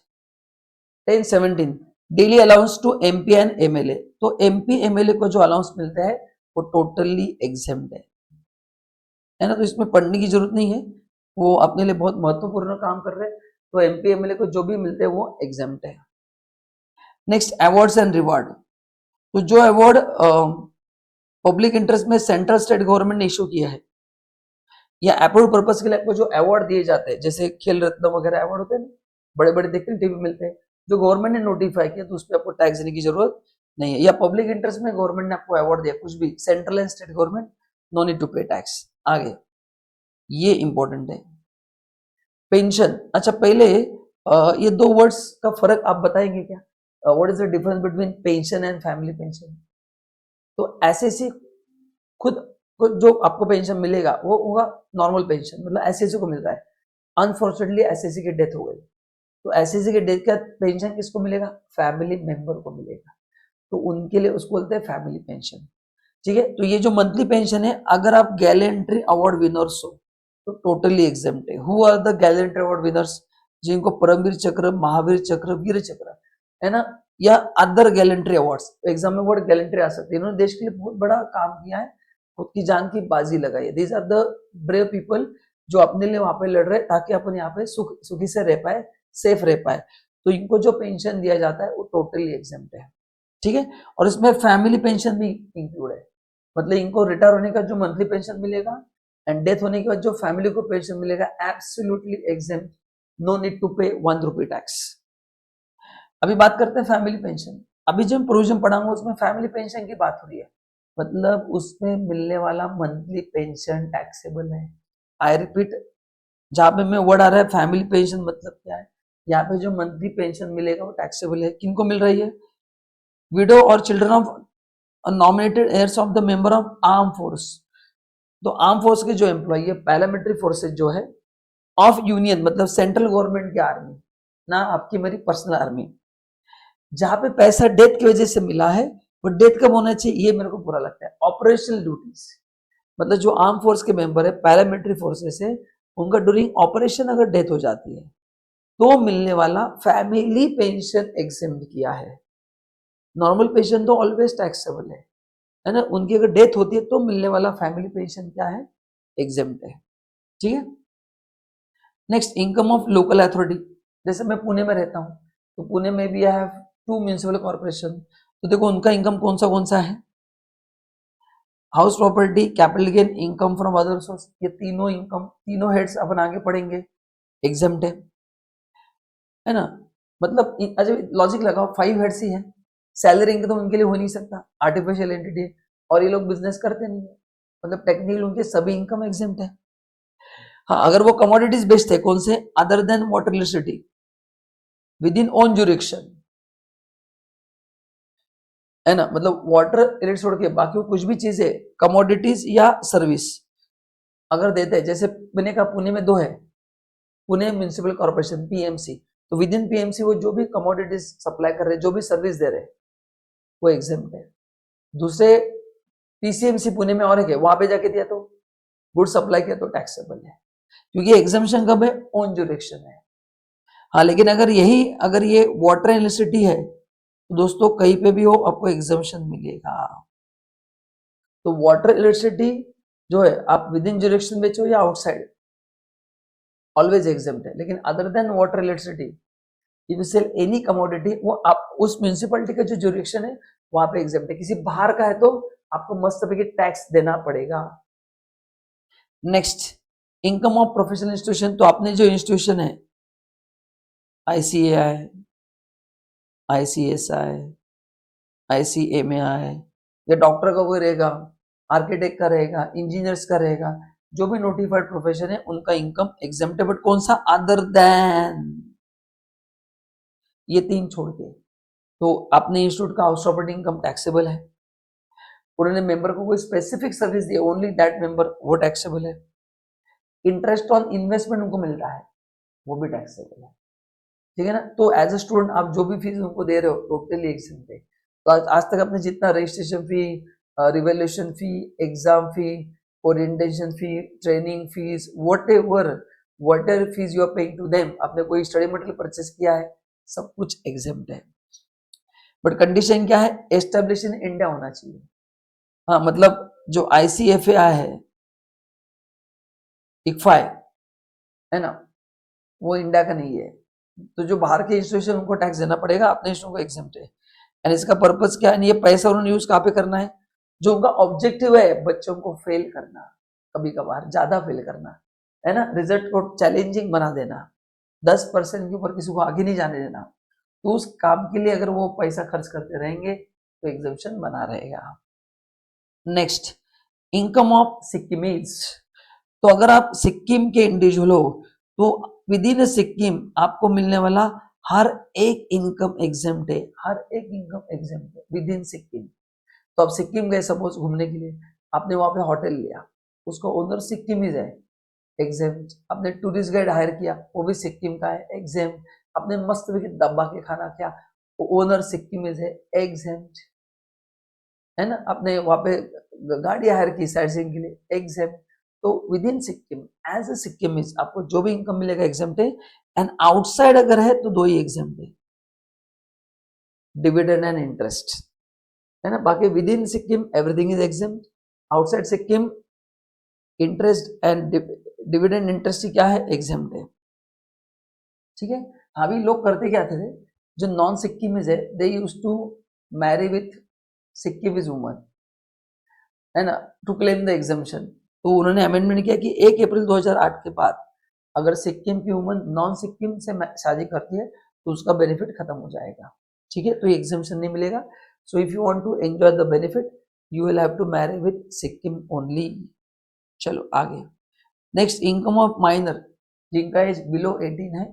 10-17 daily allowance to MP and MLA, तो एमपी एमएलए को जो अलाउंस मिलता है वो टोटली एग्जेम्प्ट है ना, तो इसमें पढ़ने की जरूरत नहीं है, वो अपने लिए बहुत महत्वपूर्ण काम कर रहे हैं, तो एमपी एमएलए को जो भी मिलते हैं वो एग्जेम्प्ट है। नेक्स्ट अवार्ड्स एंड रिवार्ड, तो जो अवार्ड पब्लिक इंटरेस्ट में सेंट्रल स्टेट गवर्नमेंट ने इशू किया है या अप्रूव पर्पस के लिए आपको जो अवार्ड दिए जाते हैं, जैसे खेल रत्न वगैरह अवार्ड होते हैं, बड़े बड़े देखते हैं टीवी मिलते हैं, जो गवर्नमेंट ने नोटिफाई किया तो उस पर आपको टैक्स देने की जरूरत नहीं है, या पब्लिक इंटरेस्ट में गवर्नमेंट ने आपको अवार्ड दिया कुछ भी, central and state government, no need to pay tax. आगे ये इंपॉर्टेंट है, पेंशन। अच्छा पहले ये दो वर्ड्स का फर्क आप बताएंगे क्या, what is the difference between pension and family pension. तो एसएससी खुद जो आपको पेंशन मिलेगा वो होगा नॉर्मल पेंशन, मतलब एसएससी को मिल रहा है, अनफॉर्चुनेटली एसएससी की डेथ हो गई तो एसएससी की डेथ का पेंशन किसको मिलेगा, फैमिली मेंबर को मिलेगा, तो उनके लिए उसको बोलते हैं फैमिली पेंशन। ठीक है, तो ये जो मंथली पेंशन है, अगर आप गैलेंट्री अवार्ड विनर्स हो तो टोटली एग्जेम्प्ट है। Who are the gallantry award winners, जिनको परमवीर चक्र, महावीर चक्र, वीर चक्र है ना, या अदर गैलेंट्री अवार्ड्स, एग्जाम में वर्ड गैलेंट्री आ सकती है, इन्होंने देश के लिए बहुत बड़ा काम किया है, खुद की जान की बाजी लगाई है। These are the brave people जो अपने लिए वहां पे लड़ रहे हैं ताकि अपन यहाँ पे सुखी से रह पाए, सेफ रह पाए, तो इनको जो पेंशन दिया जाता है वो टोटली एग्जेम्प्ट है। ठीक है, और इसमें फैमिली पेंशन भी इंक्लूड है, मतलब इनको रिटायर होने का जो मंथली पेंशन मिलेगा एंड डेथ होने के बाद जो फैमिली को पेंशन मिलेगा, absolutely exempt, no need to pay 1 rupee tax. अभी बात करते हैं फैमिली पेंशन, अभी जो प्रोविजन पढ़ाऊंगा उसमें फैमिली पेंशन की बात हो रही है, मतलब उसमें मिलने वाला मंथली पेंशन टैक्सेबल है। आई रिपीट, जहां पे मैं वर्ड आ रहा है फैमिली पेंशन मतलब क्या है, यहाँ पे जो मंथली पेंशन मिलेगा वो टैक्सेबल है। किनको मिल रही है, विडो और children of nominated heirs of the member of arm force, तो आर्म फोर्स के जो एम्प्लॉय है, पैरामिलिट्री फोर्सेज जो है ऑफ यूनियन, मतलब सेंट्रल गवर्नमेंट की आर्मी, ना आपकी मेरी पर्सनल आर्मी, जहां पे पैसा डेथ की वजह से मिला है, वो डेथ कब होना चाहिए, ये मेरे को बुरा लगता है। ऑपरेशनल ड्यूटीज, मतलब जो आर्म फोर्स के मेंबर है, पैरामिलिट्री फोर्सेस है, उनका ड्यूरिंग ऑपरेशन अगर डेथ हो जाती है तो मिलने वाला फैमिली पेंशन एग्जेम्प्ट किया है। नॉर्मल पेंशन तो ऑलवेज टैक्सेबल है ना, उनकी अगर डेथ होती है तो मिलने वाला फैमिली पेंशन क्या है, एग्जेम्प्ट है। ठीक है, next income of local authority, जैसे मैं पुणे में रहता हूं तो पुणे में भी आई हैव 2 म्युनिसिपल कॉर्पोरेशन, तो देखो उनका इनकम कौन सा है, house property, capital gain, income from other source, ये तीनों इनकम, तीनों हेड्स अपन आगे पढ़ेंगे, एग्जेम्प्ट है ना, मतलब अच्छा लॉजिक लगाओ, 5 हेड्स ही है, सैलरी इनकम तो उनके लिए हो नहीं सकता, आर्टिफिशियल एंटिटी है, और ये लोग बिजनेस करते नहीं है, मतलब टेक्निकली उनके सभी इनकम एग्जेम्प्ट है। हाँ, अगर वो कमोडिटीज बेस्ड है, कौन से, other than water electricity within own jurisdiction है ना, मतलब वाटर इलेक्ट्रिसिटी छोड़ के बाकी वो कुछ भी चीज है, कमोडिटीज या सर्विस अगर देते हैं, जैसे पुणे में 2 है, पुणे म्युनिसिपल कॉर्पोरेशन पीएमसी, तो विद इन पीएमसी वो जो भी कमोडिटीज सप्लाई कर रहे, जो भी सर्विस दे रहे, वो एग्जेम्प्ट है। दूसरे पीसीएमसी पुणे में और है, वहां पे जाके दिया तो गुड सप्लाई किया तो टैक्सेबल है, क्योंकि एग्जाम्पशन कब है, ओन जुरिक्शन है। हाँ, लेकिन अगर ये वाटर एंड इलेक्ट्रिसिटी है तो दोस्तों कहीं पे भी हो आपको एग्जाम्पशन मिलेगा। तो वाटर इलेक्ट्रिसिटी जो है आप विद इन जुरिडिक्शन बेचो या आउटसाइड, ऑलवेज एग्जेम्प्ट है। लेकिन other than water electricity if you sell any commodity, वो आप उस म्यूनिसिपैलिटी का जो जुरिडिक्शन है वहां पे एग्जेम्प्ट है। किसी बाहर का है तो आपको मस्त टैक्स देना पड़ेगा। Next, income of professional institution, तो आपने जो इंस्टीट्यूशन है ICAI, ICSI, ICMAI, या डॉक्टर का कोई रहेगा, आर्किटेक्ट का रहेगा, इंजीनियर्स का रहेगा, जो भी नोटिफाइड प्रोफेशन है उनका इनकम एग्जेम्प्ट है। बट कौन सा? अदर देन, ये तीन छोड़ के। तो अपने इंस्टीट्यूट का हाउस ऑपरेटिंग इनकम टैक्सेबल है। उन्होंने मेंबर को कोई specific service the, only that member, वो टैक्सेबल है। इंटरेस्ट ऑन इन्वेस्टमेंट उनको मिलता है, वो भी टैक्सेबल है। ठीक है ना? तो एज अ स्टूडेंट आप जो भी फीस उनको दे रहे हो टोटली एग्जेम्प्ट है। तो आज तक आपने जितना registration fee, revaluation fee, exam fee, orientation fee, training fees, whatever fees you are paying to them, आपने कोई स्टडी मटेरियल परचेस किया है, सब कुछ एग्जेम्प्ट है। बट कंडीशन क्या है? एस्टेब्लिश इन इंडिया होना चाहिए। हाँ, मतलब जो ICFAI है, ICFAI है ना, वो इंडिया का नहीं है। तो जो बाहर के इंस्टीट्यूशन उनको टैक्स देना पड़ेगा, अपने इंस्टीट्यूशन को एग्जेम्प्ट है। एंड इसका पर्पस क्या है? ये पैसा उन्होंने यूज कहाँ पे करना है? जो उनका ऑब्जेक्टिव है बच्चों को फेल करना, कभी कभार ज्यादा फेल करना, है ना, रिजल्ट को चैलेंजिंग बना देना, 10% के ऊपर किसी को आगे नहीं जाने देना। तो उस काम के लिए अगर वो पैसा खर्च करते रहेंगे तो एग्जेम्पशन बना रहेगा। नेक्स्ट, इनकम ऑफ सिक्किमीज, तो अगर आप सिक्किम के इंडिविजुअल हो तो विद इन सिक्किम आपको मिलने वाला हर एक इनकम एग्जेम्प्ट है, हर एक इनकम एग्जेम्प्ट है विद इन सिक्किम। तो आप सिक्किम गए सपोज घूमने के लिए, आपने वहां पे होटल लिया, उसका ओनर सिक्किमीज है, एग्जेम्प्ट। आपने टूरिस्ट गाइड हायर किया, वो भी सिक्किम का है, एग्जेम्प्ट। आपने मस्त दबा के खाना किया, वो ओनर सिक्किमीज है, एग्जेम्प्ट, है ना। आपने वहां पे गाड़ी हायर की साइड सीइंग के लिए, एग्जेम्प्ट। तो within Sikkim, as a Sikkim आपको जो भी इनकम मिलेगा एग्जेम्प्ट है। एंड आउटसाइड अगर है तो दो ही एग्जेम्प्ट है, डिविडेंड एंड इंटरेस्ट, है ना। बाकी within Sikkim everything is exempt. Outside Sikkim interest and dividend interest ही क्या है? एग्जेम्प्ट है। ठीक है। अभी लोग करते क्या थे, जो नॉन सिक्किमीज है, they used to marry with Sikkimese woman, है ना, टू क्लेम द एग्जेम्पशन। तो उन्होंने अमेंडमेंट किया कि 1 अप्रैल 2008 के बाद अगर सिक्किम की वुमन नॉन सिक्किम से शादी करती है तो उसका बेनिफिट खत्म हो जाएगा। ठीक है, तो ये एग्जेम्पशन नहीं मिलेगा। So if you want to enjoy the benefit you will have to marry with Sikkim only. चलो आगे। नेक्स्ट, इनकम ऑफ माइनर, जिनका एज बिलो 18 है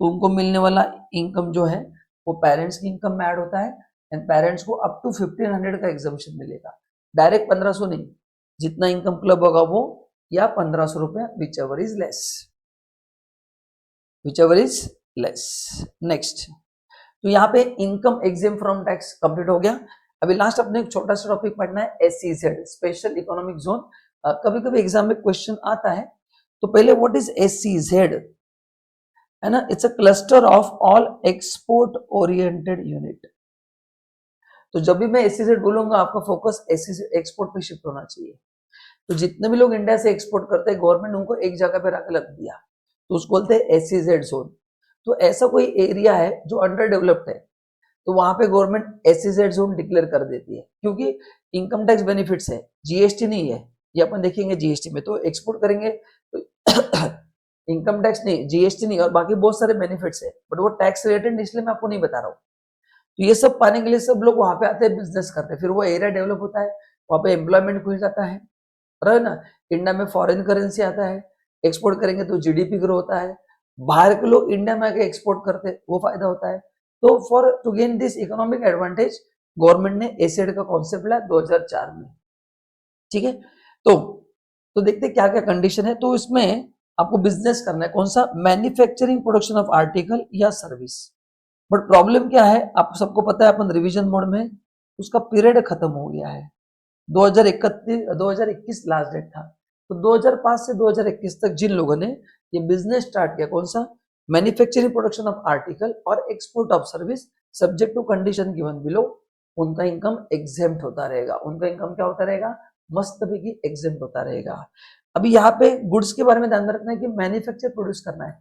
तो उनको मिलने वाला इनकम जो है वो पेरेंट्स की इनकम में ऐड होता है। एंड पेरेंट्स को अप टू 1500 का एग्जेम्पशन मिलेगा, डायरेक्ट 1500 नहीं, जितना इनकम क्लब होगा वो, या 1500 रुपया, which ever is less, which ever is less. Next, तो यहाँ पे income exempt from tax complete हो गया। अभी लास्ट अपने एक छोटा सा टॉपिक पढ़ना है, SEZ, स्पेशल इकोनॉमिक जोन। कभी कभी एग्जाम में क्वेश्चन आता है, तो पहले व्हाट इज SEZ, है ना, it's a cluster of all export oriented unit. तो जब भी मैं SEZ बोलूंगा आपका फोकस एक्सपोर्ट पे शिफ्ट होना चाहिए। तो जितने भी लोग इंडिया से एक्सपोर्ट करते हैं गवर्नमेंट उनको एक जगह पे रख लग दिया, तो उसको बोलते हैं SEZ जोन। तो ऐसा कोई एरिया है जो अंडर डेवलप्ड है तो वहां पे गवर्नमेंट SEZ जोन डिक्लेयर कर देती है, क्योंकि इनकम टैक्स बेनिफिट्स है, GST नहीं है। ये अपन देखेंगे GST में, तो एक्सपोर्ट करेंगे तो इनकम टैक्स नहीं, GST नहीं, और बाकी बहुत सारे बेनिफिट्स है, बट वो टैक्स रिलेटेड इसलिए मैं आपको नहीं बता रहा हूँ। तो ये सब पाने के लिए सब लोग वहां पे आते हैं, बिजनेस करते हैं, फिर वो एरिया डेवलप होता है, वहां पे एम्प्लॉयमेंट खुल जाता है ना। इंडिया में फॉरेन करेंसी आता है, एक्सपोर्ट करेंगे तो GDP ग्रो होता है, बाहर के लोग इंडिया में आके एक्सपोर्ट करते हैं, वो फायदा होता है। तो for to gain this economic advantage government ने एसेड का कॉन्सेप्ट लाया 2004 में। ठीक है, तो देखते क्या क्या कंडीशन है। तो इसमें आपको बिजनेस करना है, कौन सा? मैन्युफैक्चरिंग प्रोडक्शन ऑफ आर्टिकल या सर्विस। बट प्रॉब्लम क्या है, आप सबको पता है अपन रिवीजन मोड में, उसका पीरियड खत्म हो गया है, 2021 लास्ट डेट था। तो 2005 से 2021 तक जिन लोगों ने ये बिजनेस स्टार्ट किया, कौन सा? मैन्युफैक्चरिंग प्रोडक्शन ऑफ आर्टिकल और export of service subject to condition given below, उनका इनकम एग्जेम्प्ट होता रहेगा। उनका इनकम क्या होता रहेगा? मस्त भी एग्जेम्प्ट होता रहेगा। अभी यहाँ पे गुड्स के बारे में ध्यान रखना है कि मैन्युफैक्चर प्रोड्यूस करना है,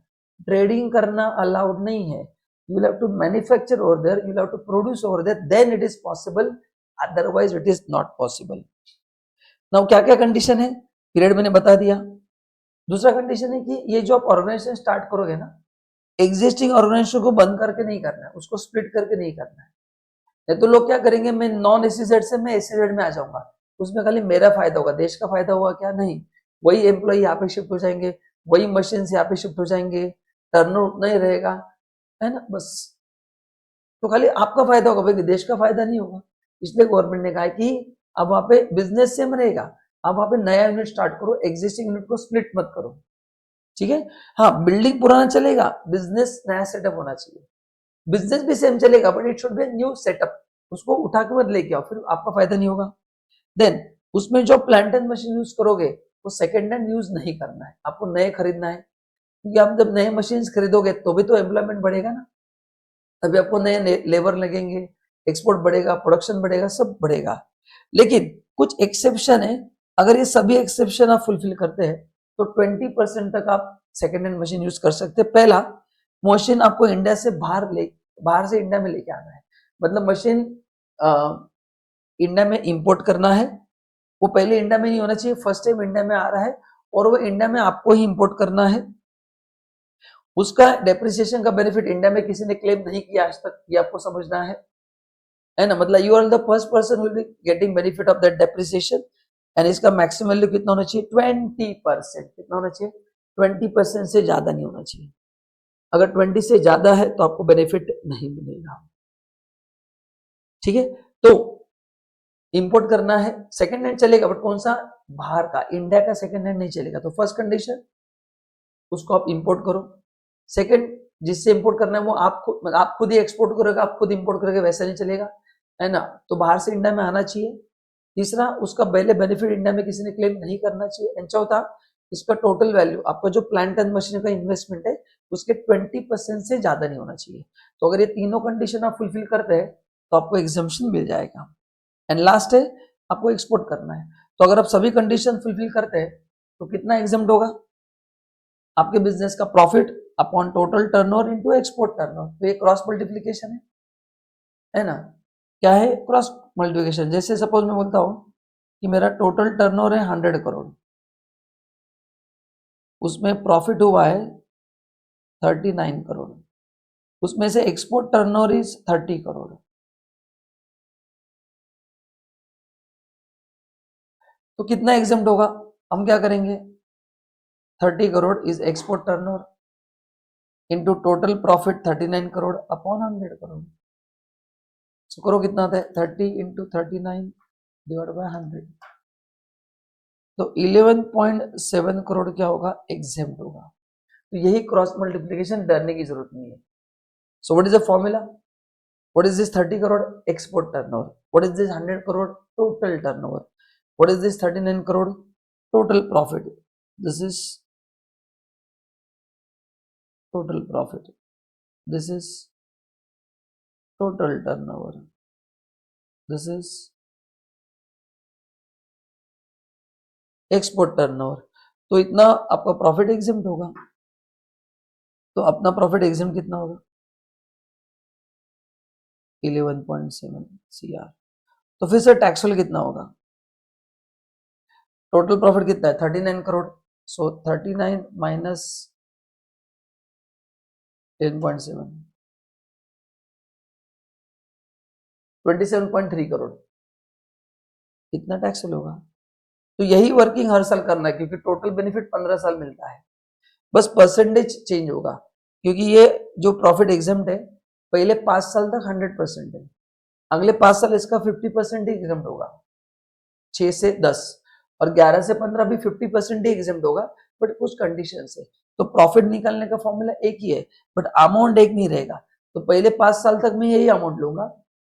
ट्रेडिंग करना अलाउड नहीं है। You will have to manufacture over there, you will have to produce over there, then it is possible, otherwise it is not possible. Now क्या क्या कंडीशन है, पीरियड मैंने बता दिया। दूसरा कंडीशन है कि ये जो आप ऑर्गेनाइजेशन स्टार्ट करोगे ना, एग्जिस्टिंग ऑर्गेनाइजेशन को बंद करके नहीं करना है, उसको स्प्लिट करके नहीं करना है। नहीं तो लोग क्या करेंगे, मैं नॉन एसीजेड से मैं एसीजेड में आ जाऊंगा, उसमें खाली मेरा फायदा होगा, देश का फायदा होगा क्या? नहीं, वही एम्प्लॉय यहाँ पे शिफ्ट हो जाएंगे, वही मशीन यहाँ पे शिफ्ट हो जाएंगे, टर्नओवर उतना ही रहेगा, है ना, बस। तो खाली आपका फायदा होगा भाई, देश का फायदा नहीं होगा। इसलिए गवर्नमेंट ने कहा कि अब वहां पे बिजनेस सेम रहेगा, अब वहां पे नया यूनिट स्टार्ट करो, एग्जिस्टिंग यूनिट को स्प्लिट मत करो, ठीक है। हाँ, बिल्डिंग पुराना चलेगा, बिजनेस नया सेटअप होना चाहिए। बिजनेस भी सेम चलेगा but it should be new setup, उसको उठा के मत लेके आओ, फिर आपका फायदा नहीं होगा। देन उसमें जो प्लांट एंड मशीन यूज करोगे वो सेकेंड हैंड यूज नहीं करना है, आपको नए खरीदना है, क्योंकि आप जब नए मशीन खरीदोगे तो भी तो एम्प्लॉयमेंट बढ़ेगा ना, तभी आपको नए लेबर लगेंगे, एक्सपोर्ट बढ़ेगा, प्रोडक्शन बढ़ेगा, सब बढ़ेगा। लेकिन कुछ एक्सेप्शन है, अगर ये सभी एक्सेप्शन आप फुलफिल करते हैं तो 20% तक आप सेकेंड हैंड मशीन यूज कर सकते हैं। पहला, मशीन आपको इंडिया से बाहर से इंडिया में लेके आना है, मतलब मशीन इंडिया में इंपोर्ट करना है, वो पहले इंडिया में नहीं होना चाहिए, फर्स्ट टाइम इंडिया में आ रहा है और वो इंडिया में आपको ही इंपोर्ट करना है। उसका डेप्रिसिएशन का बेनिफिट इंडिया में किसी ने क्लेम नहीं किया आज तक, ये आपको समझना है ना, मतलब you are the first person will be getting benefit of that depreciation. And इसका मैक्सिमम वैल्यू कितना होना चाहिए? 20%। कितना होना चाहिए? 20% से ज्यादा नहीं होना चाहिए। अगर 20 से ज्यादा है तो आपको बेनिफिट नहीं मिलेगा, ठीक है। तो इंपोर्ट करना है, सेकेंड हैंड चलेगा बट कौन सा? बाहर का, इंडिया का सेकेंड हैंड नहीं चलेगा। तो फर्स्ट कंडीशन, उसको आप इंपोर्ट करो। सेकंड, जिससे इंपोर्ट करना है वो आप खुद ही एक्सपोर्ट करोगे, आप खुद इंपोर्ट करोगे, वैसा नहीं चलेगा, है ना, तो बाहर से इंडिया में आना चाहिए। तीसरा, उसका पहले बेनिफिट इंडिया में किसी ने क्लेम नहीं करना चाहिए। एंड चौथा, इसका टोटल वैल्यू, आपका जो प्लांट एंड मशीन का इन्वेस्टमेंट है उसके 20% से ज्यादा नहीं होना चाहिए। तो अगर ये तीनों कंडीशन आप फुलफिल करते हैं तो आपको एग्जाम्पशन मिल जाएगा। एंड लास्ट है, आपको एक्सपोर्ट करना है। तो अगर आप सभी कंडीशन फुलफिल करते हैं तो कितना एग्जाम्प्ट होगा? आपके बिजनेस का profit upon total turnover into export turnover. तो ये क्रॉस मल्टीप्लिकेशन है ना। क्या है क्रॉस मल्टीप्लिकेशन? जैसे सपोज मैं बोलता हूं कि मेरा टोटल टर्नओवर है 100 करोड़, उसमें प्रॉफिट हुआ है 39 करोड़, उसमें से एक्सपोर्ट टर्नओवर इज 30 करोड़। तो कितना एग्जाम्प्ट होगा? हम क्या करेंगे, 30 crore is export turnover into total profit 39 crore upon 100 crore. So करो कितना था, 30 इंटू 39 डिवाइड बाय 100। तो 11.7 करोड़ क्या होगा? एग्जेम्प्ट होगा। तो यही क्रॉस मल्टीप्लिकेशन डरने की जरूरत नहीं है। So what is the formula? What is this 30 crore? Export turnover. What is this 100 crore? Total turnover. What is this 39 crore? Total profit. This is total profit, this is total turnover, this is export turnover. तो इतना आपका profit exempt होगा। तो अपना profit exempt कितना होगा? 11.7 CR। तो फिर सर टैक्सेबल कितना होगा? टोटल प्रॉफिट कितना है? 39 करोड़। सो 39 माइनस 10.7, 27.3 करोड़। इतना टैक्सेबल होगा। तो यही वर्किंग हर साल करना है, क्योंकि टोटल बेनिफिट 15 साल मिलता है, बस परसेंटेज चेंज होगा। क्योंकि ये जो प्रॉफिट एग्जाम्प्ट है, पहले 5 साल तक 100% है, अगले 5 साल इसका 50% ही एग्जाम्प्ट होगा, 6 से 10, और 11 से 15 भी 50% ही एग्जाम्प्ट होगा, बट कुछ कंडीशन है। तो प्रॉफिट निकालने का फॉर्मूला एक ही है, बट अमाउंट एक नहीं रहेगा। तो पहले 5 साल तक मैं यही अमाउंट लूंगा,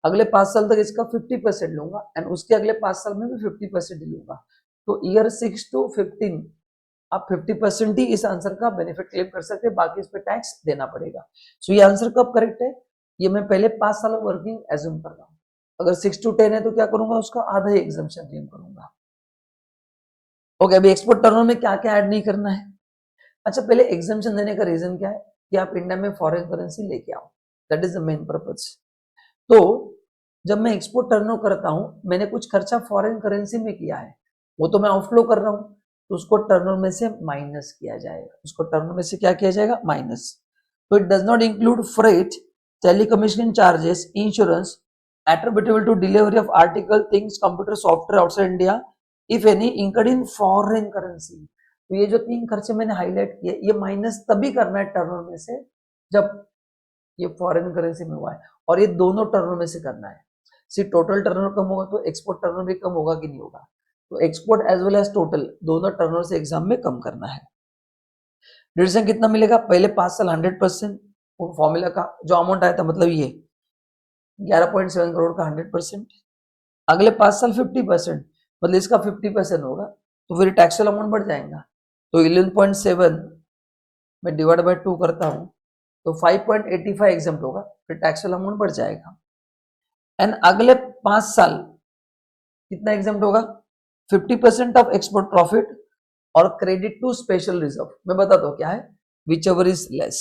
अगले 5 साल तक इसका 50% लूंगा, एंड उसके अगले 5 साल में भी 50% ही लूंगा। तो ईयर 6 to 15 आप 50% ही इस आंसर का बेनिफिट क्लेम कर सकते हैं, बाकी इस पे टैक्स देना पड़ेगा। सो ये आंसर कब करेक्ट है? ये मैं पहले 5 साल वर्किंग एज्यूम कर रहा हूं। अगर 6 to 10 है तो क्या करूंगा, उसका आधा ही एग्जाम्पशन क्लेम करूंगा। ओके, अभी एक्सपोर्ट टर्नओवर में क्या क्या ऐड नहीं करना है। अच्छा, पहले एग्जाम्पशन देने का रीजन क्या है कि आप इंडिया में फॉरेन करेंसी लेके आओ, that is the main purpose. तो जब मैं एक्सपोर्ट टर्नओवर करता हूं, मैंने कुछ खर्चा फॉरेन करेंसी में किया है, वो तो मैं आउटफ्लो कर रहा हूं, तो उसको टर्नओवर में से माइनस किया जाएगा। उसको टर्नओवर में से क्या किया जाएगा, माइनस। तो it does not include freight, telecommunication charges, insurance attributable to delivery of article, things, computer, software outside India, if any, incurred in foreign currency। तो ये जो 3 खर्चे मैंने हाईलाइट किए, ये माइनस तभी करना है टर्नओवर में से जब ये फॉरेन करेंसी में हुआ है, और ये दोनों टर्नओवर में से करना है। सिर्फ टोटल टर्नओवर कम होगा तो एक्सपोर्ट टर्नओवर भी कम होगा कि नहीं होगा। तो export as well as total दोनों टर्नओवर से एग्जाम में कम करना है। डिडक्शन कितना मिलेगा, पहले 5 साल 100% फॉर्मूला का जो अमाउंट आया था, मतलब ये 11.7 करोड़ का 100%, अगले 5 साल 50%, मतलब इसका 50% होगा, तो फिर टैक्सेबल अमाउंट बढ़ जाएगा। तो 11.7 में डिवाइड बाय 2 करता हूं तो 5.85 एग्जाम्प्ट होगा, फिर टैक्सेबल अमाउंट बढ़ जाएगा। एंड अगले 5 साल कितना एग्जाम्प्ट होगा, 50% ऑफ एक्सपोर्ट प्रॉफिट और क्रेडिट टू स्पेशल रिजर्व। मैं बताता हूं क्या है, विच एवर इज लेस।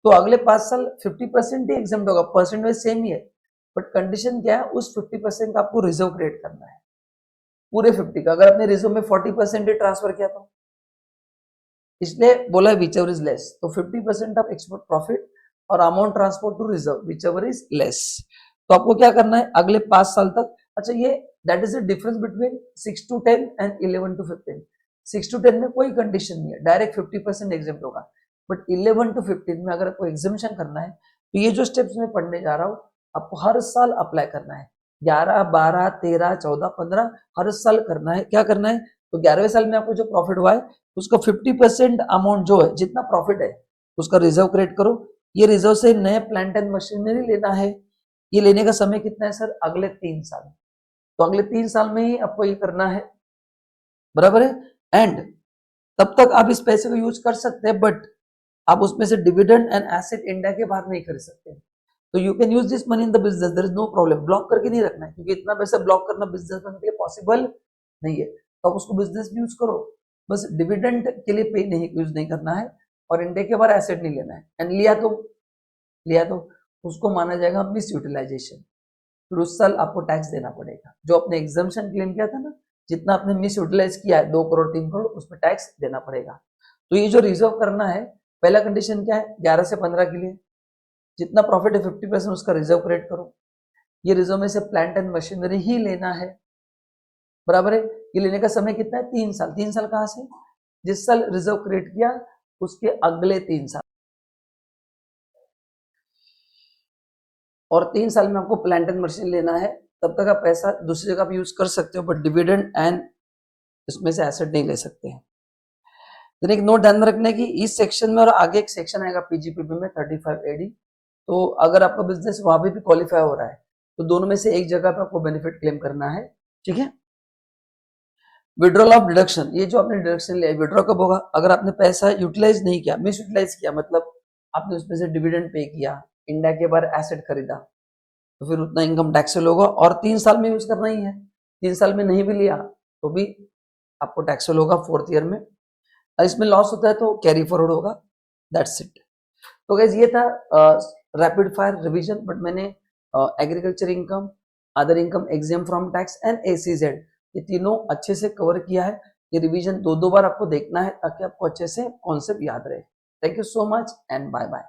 तो अगले 5 साल 50% ही एग्जाम्प्ट होगा, परसेंटेज सेम ही है, बट कंडीशन क्या है, उस 50% का आपको रिजर्व क्रिएट करना है, पूरे 50 का। अगर आपने रिजर्व में 40% ही ट्रांसफर किया तो, इसलिए बोला है विच एवर इज लेस। तो 50% ऑफ एक्सपोर्ट प्रॉफिट और amount transport to reserve whichever is less. तो आपको क्या करना है अगले 5 साल तक। अच्छा, ये that is the difference between 6 to 10 and 11 to 15। 6 to 10 में कोई कंडीशन नहीं है, डायरेक्ट 50% एग्जाम्प्ट होगा, बट 11 to 15 में अगर आपको एग्जाम्शन करना है तो ये जो स्टेप्स मैं पढ़ने जा रहा हूं आपको हर साल अप्लाई करना है। 11, 12, 13, 14, 15 हर साल करना है। क्या करना है, तो 11वें साल में आपको जो प्रॉफिट हुआ है उसका 50% अमाउंट जो है, जितना प्रॉफिट है उसका रिजर्व क्रिएट करो। ये रिजर्व से नए प्लांट एंड मशीनरी लेना है। ये लेने का समय कितना है सर, अगले 3 साल। तो अगले 3 साल में ही आपको ये करना है, बराबर है। एंड तब तक आप इस पैसे को यूज कर सकते हैं, बट आप उसमें से डिविडेंड एंड एसेट इंडिया के बाहर नहीं कर सकते। तो you can use this money in the business, there is no problem. Block करके नहीं रखना है, क्योंकि इतना पैसा ब्लॉक करना बिजनेसमैन के लिए पॉसिबल नहीं है। तो आप उसको बिजनेस में यूज करो, बस डिविडेंड के लिए पे नहीं यूज नहीं करना है, और इंडिया के बाहर एसेट नहीं लेना है। एंड लिया तो उसको माना जाएगा मिस यूटिलाइजेशन, फिर उस साल आपको टैक्स देना पड़ेगा। जो आपने एग्जाम्पशन क्लेम किया था ना, जितना आपने मिस यूटिलाइज किया है 2 करोड़ 3 करोड़, उसमें टैक्स देना पड़ेगा। तो ये जो रिजर्व करना है, पहला कंडीशन क्या है, 11 से 15 के लिए जितना प्रॉफिट है 50% उसका रिजर्व क्रिएट करो। ये रिजर्व में से प्लांट एंड मशीनरी ही लेना है, बराबर है। ये लेने का समय कितना है, 3 साल। 3 साल कहां से, जिस साल रिजर्व क्रिएट किया उसके अगले 3 साल, और 3 साल में आपको प्लांट एंड मशीन लेना है। तब तक आप पैसा दूसरी जगह पे यूज कर सकते हो, बट डिविडेंड एंड इसमें से एसेट नहीं ले सकते हैं। तो एक नोट ध्यान में रखना है कि इस सेक्शन में और आगे एक सेक्शन आएगा पीजीपीपी में 35 एडी। तो अगर आपका बिजनेस वहां पे भी क्वालिफाई हो रहा है तो दोनों में से एक जगह पे आपको बेनिफिट क्लेम करना है, ठीक है। विड्रॉल ऑफ डिडक्शन, ये जो आपने डिडक्शन लिया, विड्रॉ कब होगा, अगर आपने पैसा यूटिलाइज नहीं किया, मिस यूटिलाइज किया, मतलब आपने उसमें से डिविडेंड पे किया, इंडिया के बाहर एसेट खरीदा, तो फिर उतना इनकम टैक्सेबल होगा, और 3 साल में यूज करना ही है। 3 साल में नहीं भी लिया तो भी आपको टैक्सेबल होगा 4th ईयर में। इसमें लॉस होता है तो कैरी फॉरवर्ड होगा, दैट्स इट। तो गाइस ये था रैपिड फायर रिवीजन, बट मैंने agriculture income, other income, exam from tax and ACZ, ये तीनों अच्छे से कवर किया है। ये रिवीजन 2-2 बार आपको देखना है ताकि आपको अच्छे से कॉन्सेप्ट याद रहे। Thank you so much and bye bye.